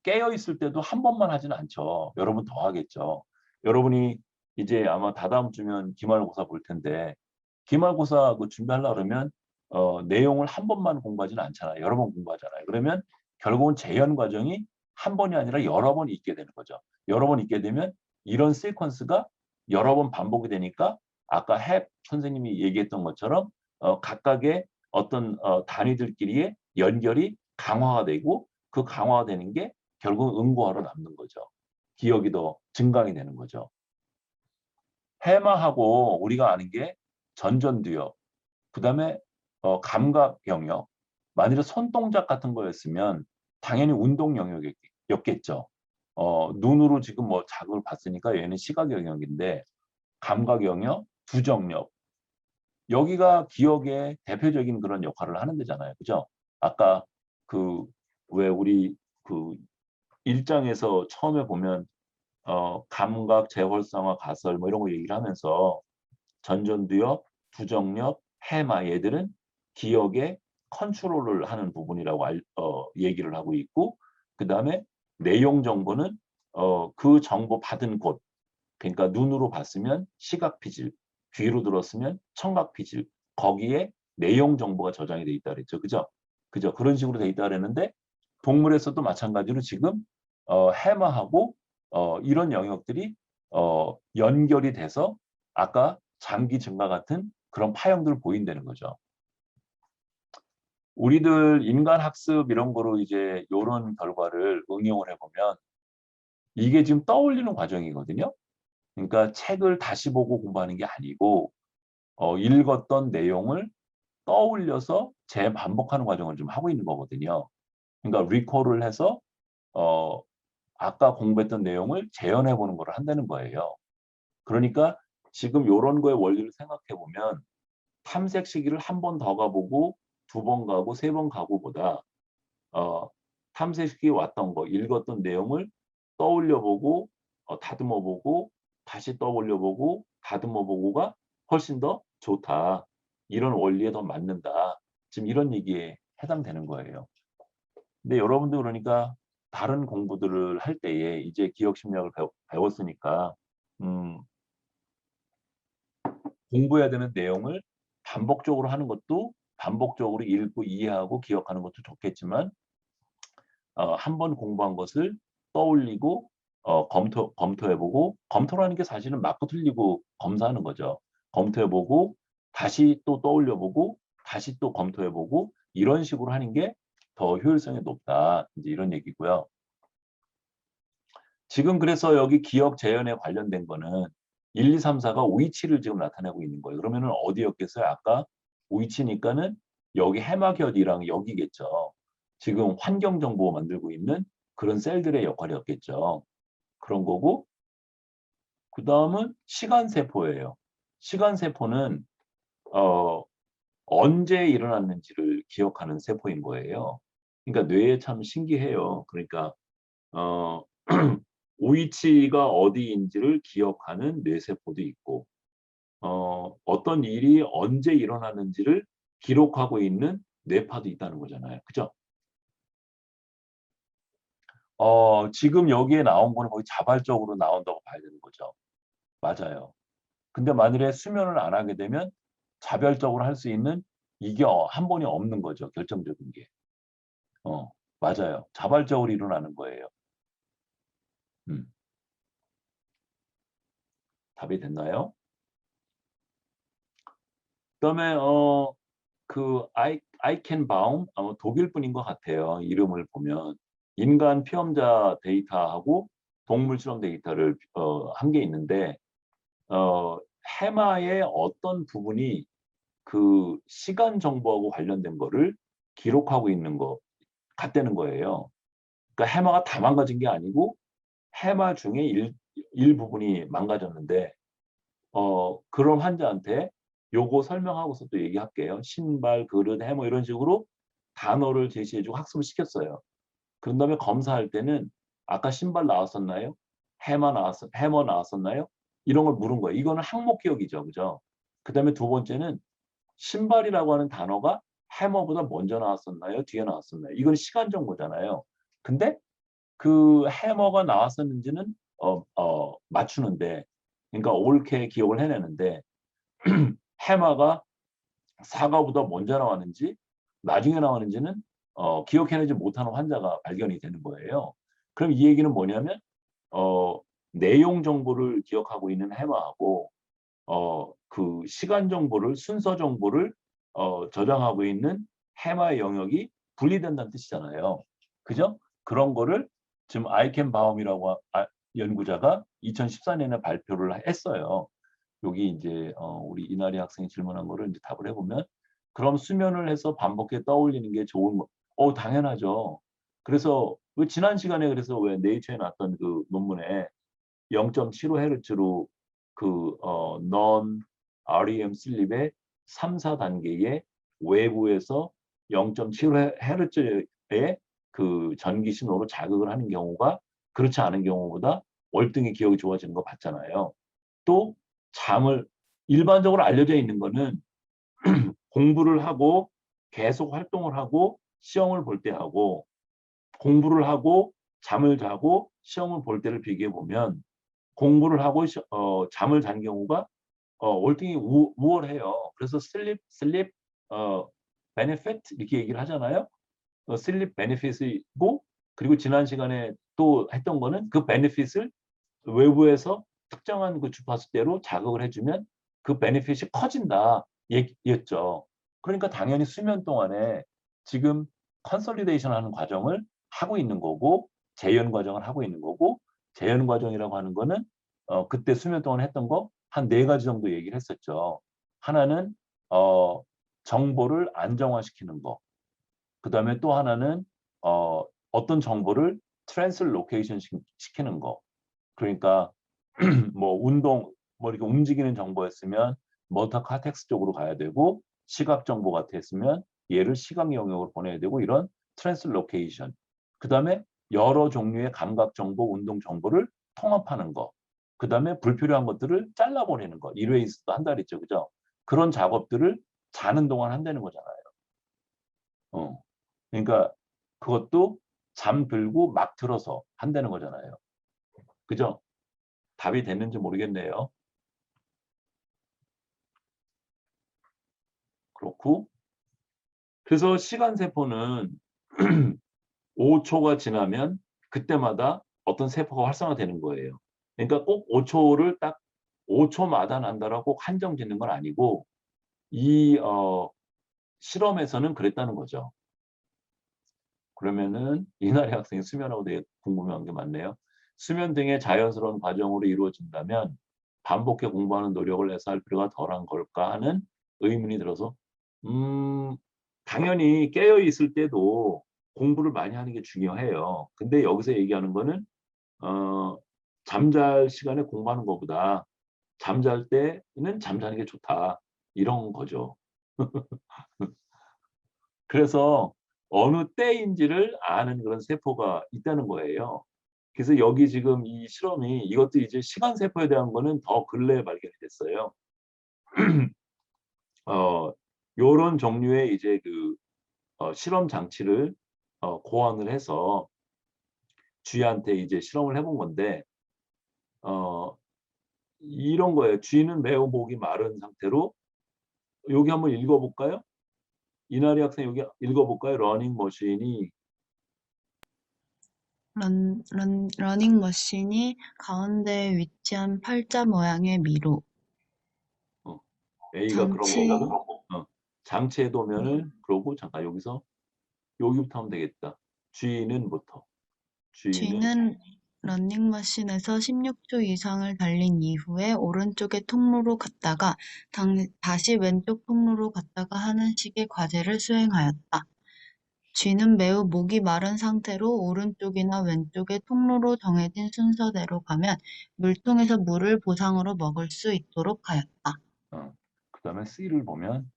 깨어 있을 때도 한 번만 하지는 않죠. 여러 번 더 하겠죠. 여러분이 이제 아마 다다음 주면 기말고사 볼 텐데 기말고사 그 준비하려고 그러면 내용을 한 번만 공부하지는 않잖아요. 여러 번 공부하잖아요. 그러면 결국은 재현 과정이 한 번이 아니라 여러 번 있게 되는 거죠. 여러 번 있게 되면 이런 시퀀스가 여러 번 반복이 되니까 아까 헵 선생님이 얘기했던 것처럼 각각의 어떤 단위들끼리의 연결이 강화가 되고 그 강화가 되는 게 결국 응고화로 남는 거죠. 기억이 더 증강이 되는 거죠. 해마하고 우리가 아는 게 전전두엽, 그다음에 감각 영역. 만일에 손동작 같은 거였으면 당연히 운동 영역이었겠죠. 눈으로 지금 뭐 자극을 봤으니까 얘는 시각 영역인데 감각 영역, 두정력. 여기가 기억의 대표적인 그런 역할을 하는 데잖아요. 그죠? 아까 그 왜 우리 그 1장에서 처음에 보면 감각, 재활성화, 가설 뭐 이런 거 얘기를 하면서 전전두엽, 두정력, 해마 얘들은 기억의 컨트롤을 하는 부분이라고 얘기를 하고 있고 그다음에 내용 정보는 그 정보 받은 곳 그러니까 눈으로 봤으면 시각 피질, 귀로 들었으면 청각 피질 거기에 내용 정보가 저장이 돼 있다 그랬죠. 그죠? 그죠? 그런 식으로 돼 있다 그랬는데 동물에서도 마찬가지로 지금 해마하고 이런 영역들이 연결이 돼서 아까 장기 증가 같은 그런 파형들을 보인다는 거죠. 우리들 인간 학습 이런 거로 이제 이런 결과를 응용을 해보면 이게 지금 떠올리는 과정이거든요. 그러니까 책을 다시 보고 공부하는 게 아니고 읽었던 내용을 떠올려서 재반복하는 과정을 좀 하고 있는 거거든요. 그러니까 리콜을 해서 어, 아까 공부했던 내용을 재현해 보는 걸 한다는 거예요. 그러니까 지금 요런 거의 원리를 생각해 보면 탐색 시기를 한 번 더 가보고 2번 가고 3번 가고보다 탐색 시기 왔던 거 읽었던 내용을 떠올려 보고 다듬어 보고 다시 떠올려 보고 다듬어 보고가 훨씬 더 좋다. 이런 원리에 더 맞는다. 지금 이런 얘기에 해당되는 거예요. 근데 여러분도 그러니까 다른 공부들을 할 때에 이제 기억 심리학을 배웠으니까 공부해야 되는 내용을 반복적으로 하는 것도 반복적으로 읽고 이해하고 기억하는 것도 좋겠지만 한 번 공부한 것을 떠올리고 검토해보고 검토라는 게 사실은 맞고 틀리고 검사하는 거죠. 검토해보고 다시 또 떠올려보고 다시 또 검토해보고 이런 식으로 하는 게 더 효율성이 높다. 이제 이런 얘기고요. 지금 그래서 여기 기억 재현에 관련된 거는 1, 2, 3, 4가 오이치를 지금 나타내고 있는 거예요. 그러면은 어디였겠어요? 아까 오이치니까는 여기 해마결이랑 여기겠죠. 지금 환경 정보 만들고 있는 그런 셀들의 역할이었겠죠. 그런 거고 그 다음은 시간세포예요. 시간세포는 언제 일어났는지를 기억하는 세포인 거예요. 그러니까 뇌에 참 신기해요. 그러니까 어, 오이치가 어디인지를 기억하는 뇌세포도 있고 어떤 일이 언제 일어났는지를 기록하고 있는 뇌파도 있다는 거잖아요. 그죠? 지금 여기에 나온 거는 거의 자발적으로 나온다고 봐야 되는 거죠. 맞아요. 근데 만일에 수면을 안 하게 되면 자발적으로 할 수 있는 이게 한 번이 없는 거죠. 결정적인 게. 맞아요. 자발적으로 일어나는 거예요. 음, 답이 됐나요? 그다음에 그 아이켄바움 아마 독일 분인 것 같아요. 이름을 보면 인간 피험자 데이터하고 동물 실험 데이터를 한 게 있는데 해마의 어떤 부분이 그 시간 정보하고 관련된 거를 기록하고 있는 것 같다는 거예요. 그러니까 해마가 다 망가진 게 아니고 해마 중에 일부분이 망가졌는데 그런 환자한테 요거 설명하고서 또 얘기할게요. 신발, 그릇, 해머 이런 식으로 단어를 제시해주고 학습을 시켰어요. 그런 다음에 검사할 때는 아까 신발 나왔었나요? 해머 나왔었나요? 이런 걸 물은 거예요. 이거는 항목 기억이죠. 그죠? 그 다음에 두 번째는 신발이라고 하는 단어가 해머보다 먼저 나왔었나요? 뒤에 나왔었나요? 이건 시간 정보잖아요. 근데 그 해머가 나왔었는지는 맞추는데, 그러니까 옳게 기억을 해내는데 해마가 사과보다 먼저 나왔는지 나중에 나왔는지는 기억해내지 못하는 환자가 발견이 되는 거예요. 그럼 이 얘기는 뭐냐면 어, 내용 정보를 기억하고 있는 해마하고 그 시간 정보를 순서 정보를 저장하고 있는 해마의 영역이 분리된다는 뜻이잖아요. 그죠? 그런 거를 지금 아이켄바움이라고 연구자가 2014년에 발표를 했어요. 여기 이제 우리 이나리 학생이 질문한 거를 이제 답을 해보면 그럼 수면을 해서 반복해 떠올리는 게 좋은 거? 당연하죠. 그래서 왜 지난 시간에 그래서 왜 네이처에 나왔던 그 논문에 0.75Hz로 그 non REM 슬립의 3, 4단계의 외부에서 0.75Hz의 그 전기 신호로 자극을 하는 경우가 그렇지 않은 경우보다 월등히 기억이 좋아지는 거 봤잖아요. 또 잠을 일반적으로 알려져 있는 거는 공부를 하고 계속 활동을 하고 시험을 볼 때 하고 공부를 하고 잠을 자고 시험을 볼 때를 비교해 보면 공부를 하고 잠을 잔 경우가 월등히 우월해요. 그래서 슬립 베네핏 이렇게 얘기를 하잖아요. 슬립 베네핏이고 그리고 지난 시간에 또 했던 거는 그 베네핏을 외부에서 특정한 그 주파수대로 자극을 해주면 그 베네핏이 커진다 얘기였죠. 그러니까 당연히 수면 동안에 지금 컨솔리데이션 하는 과정을 하고 있는 거고 재현 과정을 하고 있는 거고 재현 과정이라고 하는 거는 그때 수면 동안 했던 거 한 4가지 정도 얘기를 했었죠. 하나는 정보를 안정화시키는 거. 그 다음에 또 하나는 어떤 정보를 트랜스로케이션 시키는 거. 그러니까 뭐 뭐 이렇게 움직이는 정보였으면 모터 카텍스 쪽으로 가야 되고 시각 정보 같았으면 얘를 시각 영역으로 보내야 되고 이런 트랜스로케이션. 그다음에 여러 종류의 감각 정보, 운동 정보를 통합하는 거. 그다음에 불필요한 것들을 잘라 보내는 거. 이레이스도 한다 그랬죠. 그죠? 그런 작업들을 자는 동안 한다는 거잖아요. 그러니까 그것도 잠들고 막 들어서 한다는 거잖아요. 그죠? 답이 됐는지 모르겠네요. 그렇고 그래서 시간세포는 5초가 지나면 그때마다 어떤 세포가 활성화되는 거예요. 그러니까 꼭 5초를 딱 5초마다 난다라고 꼭 한정 짓는 건 아니고 이 실험에서는 그랬다는 거죠. 그러면은 이나리 학생이 수면하고 되게 궁금한 게 많네요. 수면 등의 자연스러운 과정으로 이루어진다면 반복해 공부하는 노력을 해서 할 필요가 덜한 걸까 하는 의문이 들어서 당연히 깨어 있을 때도 공부를 많이 하는 게 중요해요. 근데 여기서 얘기하는 거는 어, 잠잘 시간에 공부하는 것보다 잠잘 때는 잠자는 게 좋다. 이런 거죠. 그래서 어느 때인지를 아는 그런 세포가 있다는 거예요. 그래서 여기 지금 이 실험이 이것도 이제 시간 세포에 대한 거는 더 근래에 발견이 됐어요. 요런 종류의 이제 그 실험 장치를 고안을 해서 쥐한테 이제 실험을 해본 건데 어, 이런 거예요. 쥐는 매우 목이 마른 상태로 여기 한번 읽어볼까요? 이나리 학생 여기 읽어볼까요? 러닝머신이 러닝머신이 가운데에 위치한 팔자 모양의 미로, 어, A가 그런 장치, 거고 장치의 도면을 그러고 잠깐 여기부터 하면 되겠다. G는부터 G는 쥐는 러닝머신에서 16초 이상을 달린 이후에 오른쪽의 통로로 갔다가 다시 왼쪽 통로로 갔다가 하는 식의 과제를 수행하였다. 쥐는 매우 목이 마른 상태로 오른쪽이나 왼쪽의 통로로 정해진 순서대로 가면 물통에서 물을 보상으로 먹을 수 있도록 하였다. 그다음에 C를 보면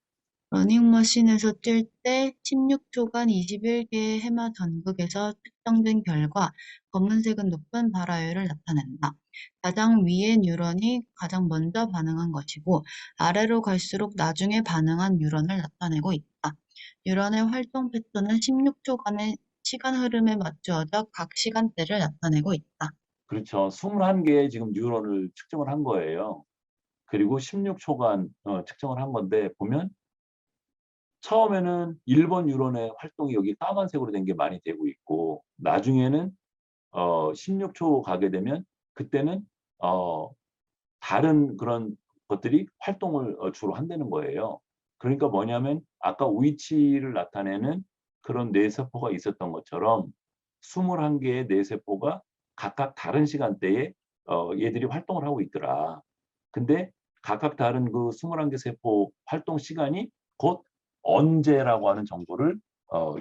러닝머신에서 뛸 때 16초간 21개의 해마 전극에서 측정된 결과 검은색은 높은 발화율을 나타낸다. 가장 위의 뉴런이 가장 먼저 반응한 것이고 아래로 갈수록 나중에 반응한 뉴런을 나타내고 있다. 뉴런의 활동 패턴은 16초간의 시간 흐름에 맞추어져 각 시간대를 나타내고 있다. 그렇죠. 21개의 지금 뉴런을 측정을 한 거예요. 그리고 16초간 측정을 한 건데 보면 처음에는 1번 뉴런의 활동이 여기 까만색으로 된 게 많이 되고 있고 나중에는 16초 가게 되면 그때는 어 다른 그런 것들이 활동을 주로 한다는 거예요. 그러니까 뭐냐면 아까 위치를 나타내는 그런 뇌세포가 있었던 것처럼 21개의 뇌세포가 각각 다른 시간대에 얘들이 활동을 하고 있더라. 근데 각각 다른 그 21개 세포 활동 시간이 곧 언제라고 하는 정보를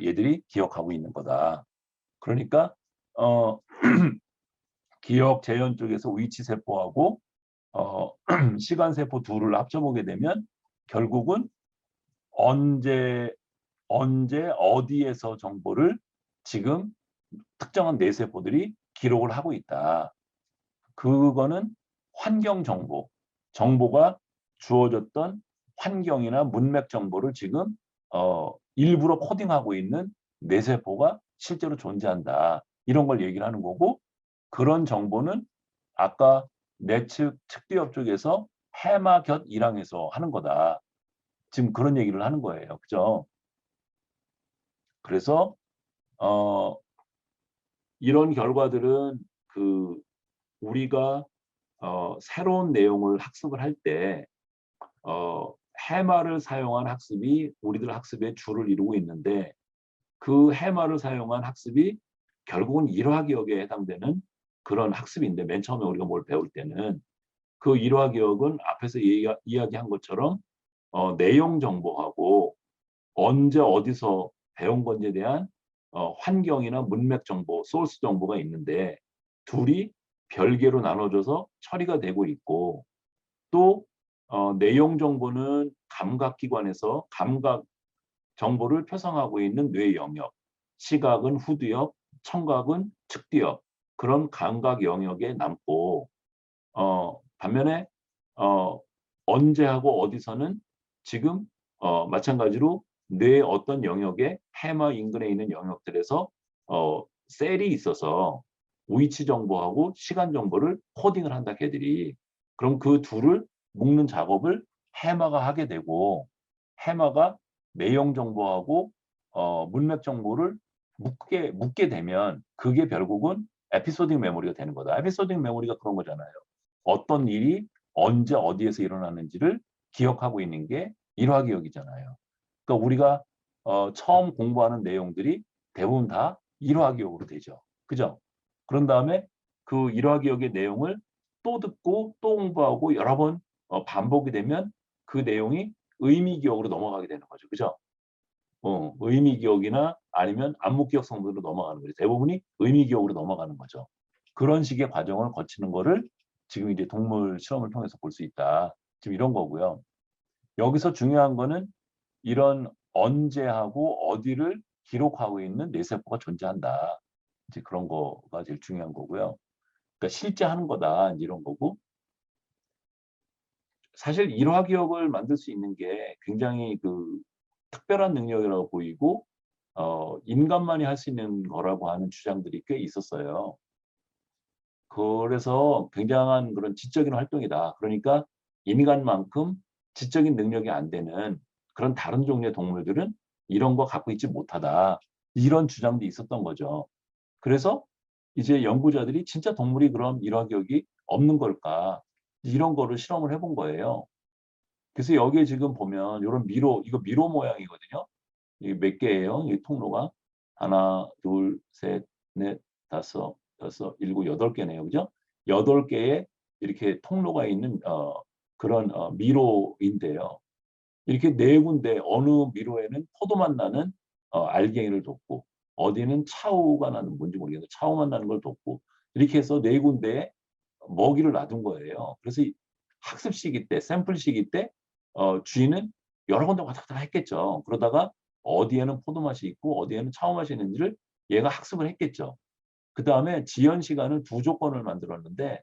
얘들이 기억하고 있는 거다. 그러니까 어 기억 재현 쪽에서 위치 세포하고 시간 세포 둘을 합쳐보게 되면 결국은 언제 어디에서 정보를 지금 특정한 뇌세포들이 기록을 하고 있다. 그거는 환경 정보, 정보가 주어졌던 환경이나 문맥 정보를 지금 일부러 코딩하고 있는 뇌세포가 실제로 존재한다. 이런 걸 얘기를 하는 거고 그런 정보는 아까 내측 측비업 쪽에서 해마 곁 일항에서 하는 거다. 지금 그런 얘기를 하는 거예요. 그죠? 그래서 어, 이런 결과들은 그 우리가 새로운 내용을 학습을 할 때 해마를 사용한 학습이 우리들 학습의 주를 이루고 있는데 그 해마를 사용한 학습이 결국은 일화기억에 해당되는 그런 학습인데 맨 처음에 우리가 뭘 배울 때는 그 일화기억은 앞에서 이야기한 것처럼 내용 정보하고 언제 어디서 배운 건지에 대한 환경이나 문맥 정보, 소스 정보가 있는데 둘이 별개로 나눠져서 처리가 되고 있고 또 내용 정보는 감각기관에서 감각 정보를 표상하고 있는 뇌 영역, 시각은 후두엽, 청각은 측두엽 그런 감각 영역에 남고 반면에 언제하고 어디서는 지금 마찬가지로 뇌의 어떤 영역에 해마 인근에 있는 영역들에서 셀이 있어서 위치 정보하고 시간 정보를 코딩을 한다 걔들이. 그럼 그 둘을 묶는 작업을 해마가 하게 되고 해마가 내용 정보하고 문맥 정보를 묶게 되면 그게 결국은 에피소딩 메모리가 되는 거다. 에피소딩 메모리가 그런 거잖아요. 어떤 일이 언제 어디에서 일어났는지를 기억하고 있는 게 일화기억이잖아요. 그러니까 우리가 처음 공부하는 내용들이 대부분 다 일화기억으로 되죠. 그죠? 그런 다음에 그 일화기억의 내용을 또 듣고 또 공부하고 여러 번 반복이 되면 그 내용이 의미기억으로 넘어가게 되는 거죠. 그죠? 의미기억이나 아니면 암묵기억 성분으로 넘어가는 거죠. 대부분이 의미기억으로 넘어가는 거죠. 그런 식의 과정을 거치는 거를 지금 이제 동물 실험을 통해서 볼 수 있다. 지금 이런 거고요. 여기서 중요한 거는 이런 언제하고 어디를 기록하고 있는 뇌세포가 존재한다. 이제 그런 거가 제일 중요한 거고요. 그러니까 실제 하는 거다. 이런 거고. 사실 일화기억을 만들 수 있는 게 굉장히 그 특별한 능력이라고 보이고 인간만이 할 수 있는 거라고 하는 주장들이 꽤 있었어요. 그래서 굉장한 그런 지적인 활동이다. 그러니까 인간만큼 지적인 능력이 안 되는 그런 다른 종류의 동물들은 이런 거 갖고 있지 못하다. 이런 주장도 있었던 거죠. 그래서 이제 연구자들이 진짜 동물이 그럼 일화기억이 없는 걸까? 이런 거를 실험을 해본 거예요. 그래서 여기에 지금 보면 이런 이거 미로 모양이거든요. 이게 몇 개예요? 이 통로가 하나, 둘, 셋, 넷, 다섯, 여섯, 일곱, 8개네요. 그죠? 8개의 이렇게 통로가 있는 그런 미로인데요. 이렇게 4군데 어느 미로에는 포도만 나는 알갱이를 뒀고 어디는 차우가 나는 뭔지 모르겠는데 차우만 나는 걸 뒀고 이렇게 해서 4군데에 먹이를 놔둔 거예요. 그래서 학습 시기 때, 샘플 시기 때 주인은 여러 군데 왔다 갔다 했겠죠. 그러다가 어디에는 포도 맛이 있고 어디에는 차오 맛이 있는지를 얘가 학습을 했겠죠. 그다음에 지연 시간을 두 조건을 만들었는데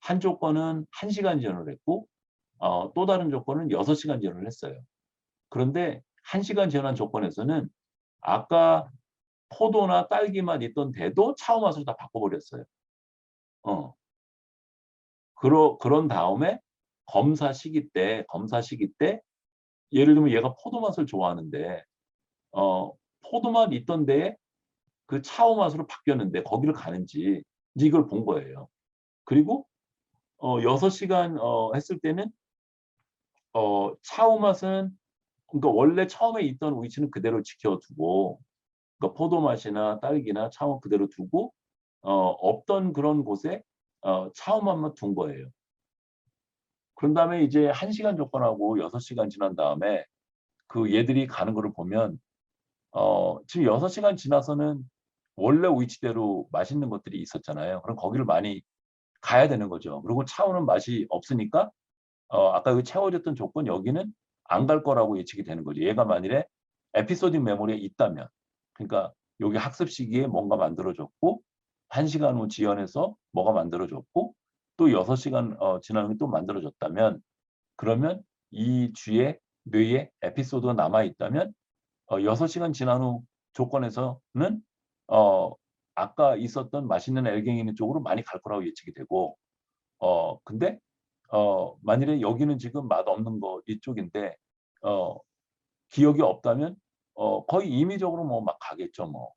한 조건은 1시간 지연을 했고 또 다른 조건은 6시간 지연을 했어요. 그런데 1시간 지연한 조건에서는 아까 포도나 딸기만 있던 데도 차오 맛으로 다 바꿔버렸어요. 어. 그런 다음에 검사 시기 때 예를 들면 얘가 포도 맛을 좋아하는데 포도 맛 있던 데에 그 차오 맛으로 바뀌었는데 거기를 가는지 이제 이걸 본 거예요. 그리고 6시간 했을 때는 차오 맛은 그러니까 원래 처음에 있던 위치는 그대로 지켜두고 그러니까 포도 맛이나 딸기나 차오 그대로 두고 없던 그런 곳에 차오 맛만 둔 거예요. 그런 다음에 이제 1시간 조건하고 6시간 지난 다음에 그 얘들이 가는 거를 보면 지금 6시간 지나서는 원래 위치대로 맛있는 것들이 있었잖아요. 그럼 거기를 많이 가야 되는 거죠. 그리고 차오는 맛이 없으니까 아까 그 채워졌던 조건 여기는 안 갈 거라고 예측이 되는 거죠. 얘가 만일에 에피소딕 메모리에 있다면. 그러니까 여기 학습 시기에 뭔가 만들어졌고 1시간 후 지연해서 뭐가 만들어졌고 또 6시간 지난 후에 또 만들어졌다면 그러면 이 쥐의 뇌에 에피소드가 남아 있다면 6시간 지난 후 조건에서는 어 아까 있었던 맛있는 엘갱이 있는 쪽으로 많이 갈 거라고 예측이 되고 근데 만일에 여기는 지금 맛없는 거 이쪽인데 어 기억이 없다면 거의 임의적으로 뭐 막 가겠죠 뭐.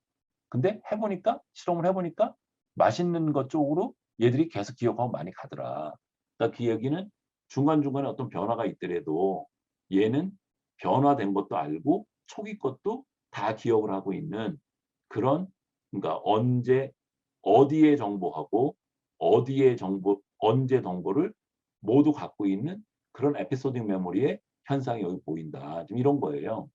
근데 실험을 해 보니까 맛있는 것 쪽으로 얘들이 계속 기억하고 많이 가더라. 그러니까 그 얘기는 중간중간에 어떤 변화가 있더라도 얘는 변화된 것도 알고 초기 것도 다 기억을 하고 있는 그런 그러니까 언제 어디에 정보하고 어디에 정보 언제 정보를 모두 갖고 있는 그런 에피소딕 메모리의 현상이 여기 보인다. 좀 이런 거예요.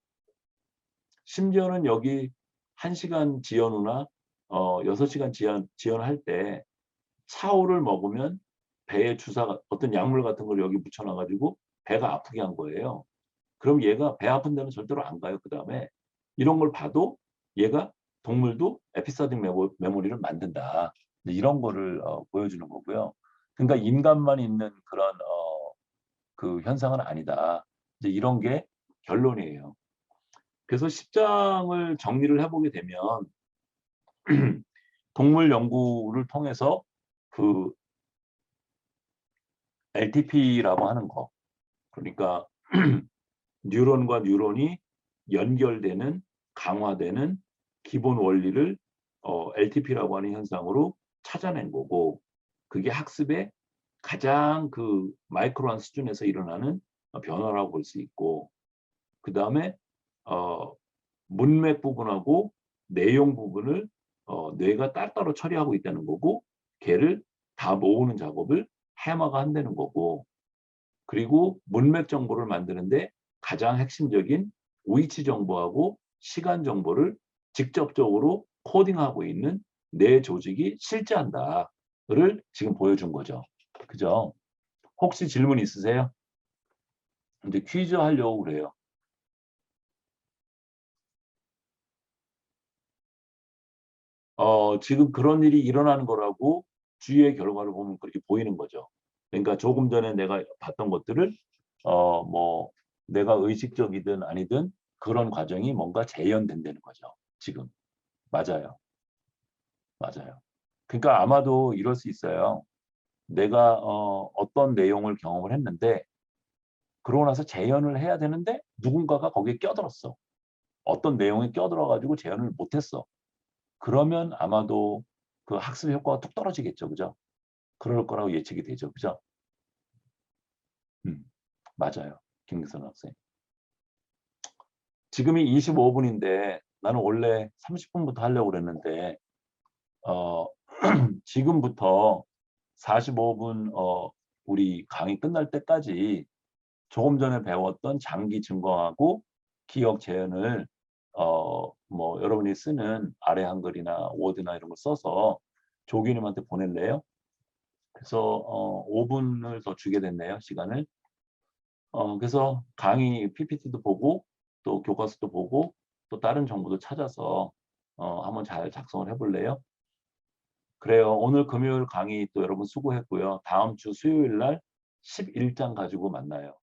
심지어는 여기 1시간 지연 후나 6시간 지연할 때 차오를 먹으면 배에 주사가 어떤 약물 같은 걸 여기 묻혀 놔 가지고 배가 아프게 한 거예요. 그럼 얘가 배 아픈 데는 절대로 안 가요 그다음에. 이런 걸 봐도 얘가 동물도 에피소딕 메모리를 만든다. 이런 거를 보여주는 거고요. 그러니까 인간만 있는 그런 그 현상은 아니다. 이제 이런 게 결론이에요. 그래서 10장을 정리를 해 보게 되면 동물 연구를 통해서 그 LTP라고 하는 거 그러니까 뉴런과 뉴런이 연결되는 강화되는 기본 원리를 LTP라고 하는 현상으로 찾아낸 거고 그게 학습의 가장 그 마이크로한 수준에서 일어나는 변화라고 볼 수 있고 그다음에 문맥 부분하고 내용 부분을 뇌가 따로따로 처리하고 있다는 거고 걔를 다 모으는 작업을 해마가 한다는 거고 그리고 문맥 정보를 만드는데 가장 핵심적인 위치 정보하고 시간 정보를 직접적으로 코딩하고 있는 뇌 조직이 실제한다를 지금 보여준 거죠. 그죠? 혹시 질문 있으세요? 이제 퀴즈 하려고 그래요. 지금 그런 일이 일어나는 거라고 주위의 결과를 보면 그렇게 보이는 거죠. 그러니까 조금 전에 내가 봤던 것들을 뭐 내가 의식적이든 아니든 그런 과정이 뭔가 재현된다는 거죠. 지금. 맞아요. 맞아요. 그러니까 아마도 이럴 수 있어요. 내가 어떤 내용을 경험을 했는데 그러고 나서 재현을 해야 되는데 누군가가 거기에 껴들었어. 어떤 내용에 껴들어 가지고 재현을 못 했어. 그러면 아마도 그 학습 효과가 뚝 떨어지겠죠. 그죠? 그럴 거라고 예측이 되죠. 그죠? 음. 맞아요. 김기선 학생. 지금이 25분인데 나는 원래 30분부터 하려고 그랬는데 어 지금부터 45분 우리 강의 끝날 때까지 조금 전에 배웠던 장기 증거하고 기억 재현을 뭐 여러분이 쓰는 아래 한글이나 워드나 이런 걸 써서 조교님한테 보낼래요? 그래서 5분을 더 주게 됐네요, 시간을. 그래서 강의 PPT도 보고 또 교과서도 보고 또 다른 정보도 찾아서 한번 잘 작성을 해볼래요? 그래요. 오늘 금요일 강의 또 여러분 수고했고요. 다음 주 수요일 날 11장 가지고 만나요.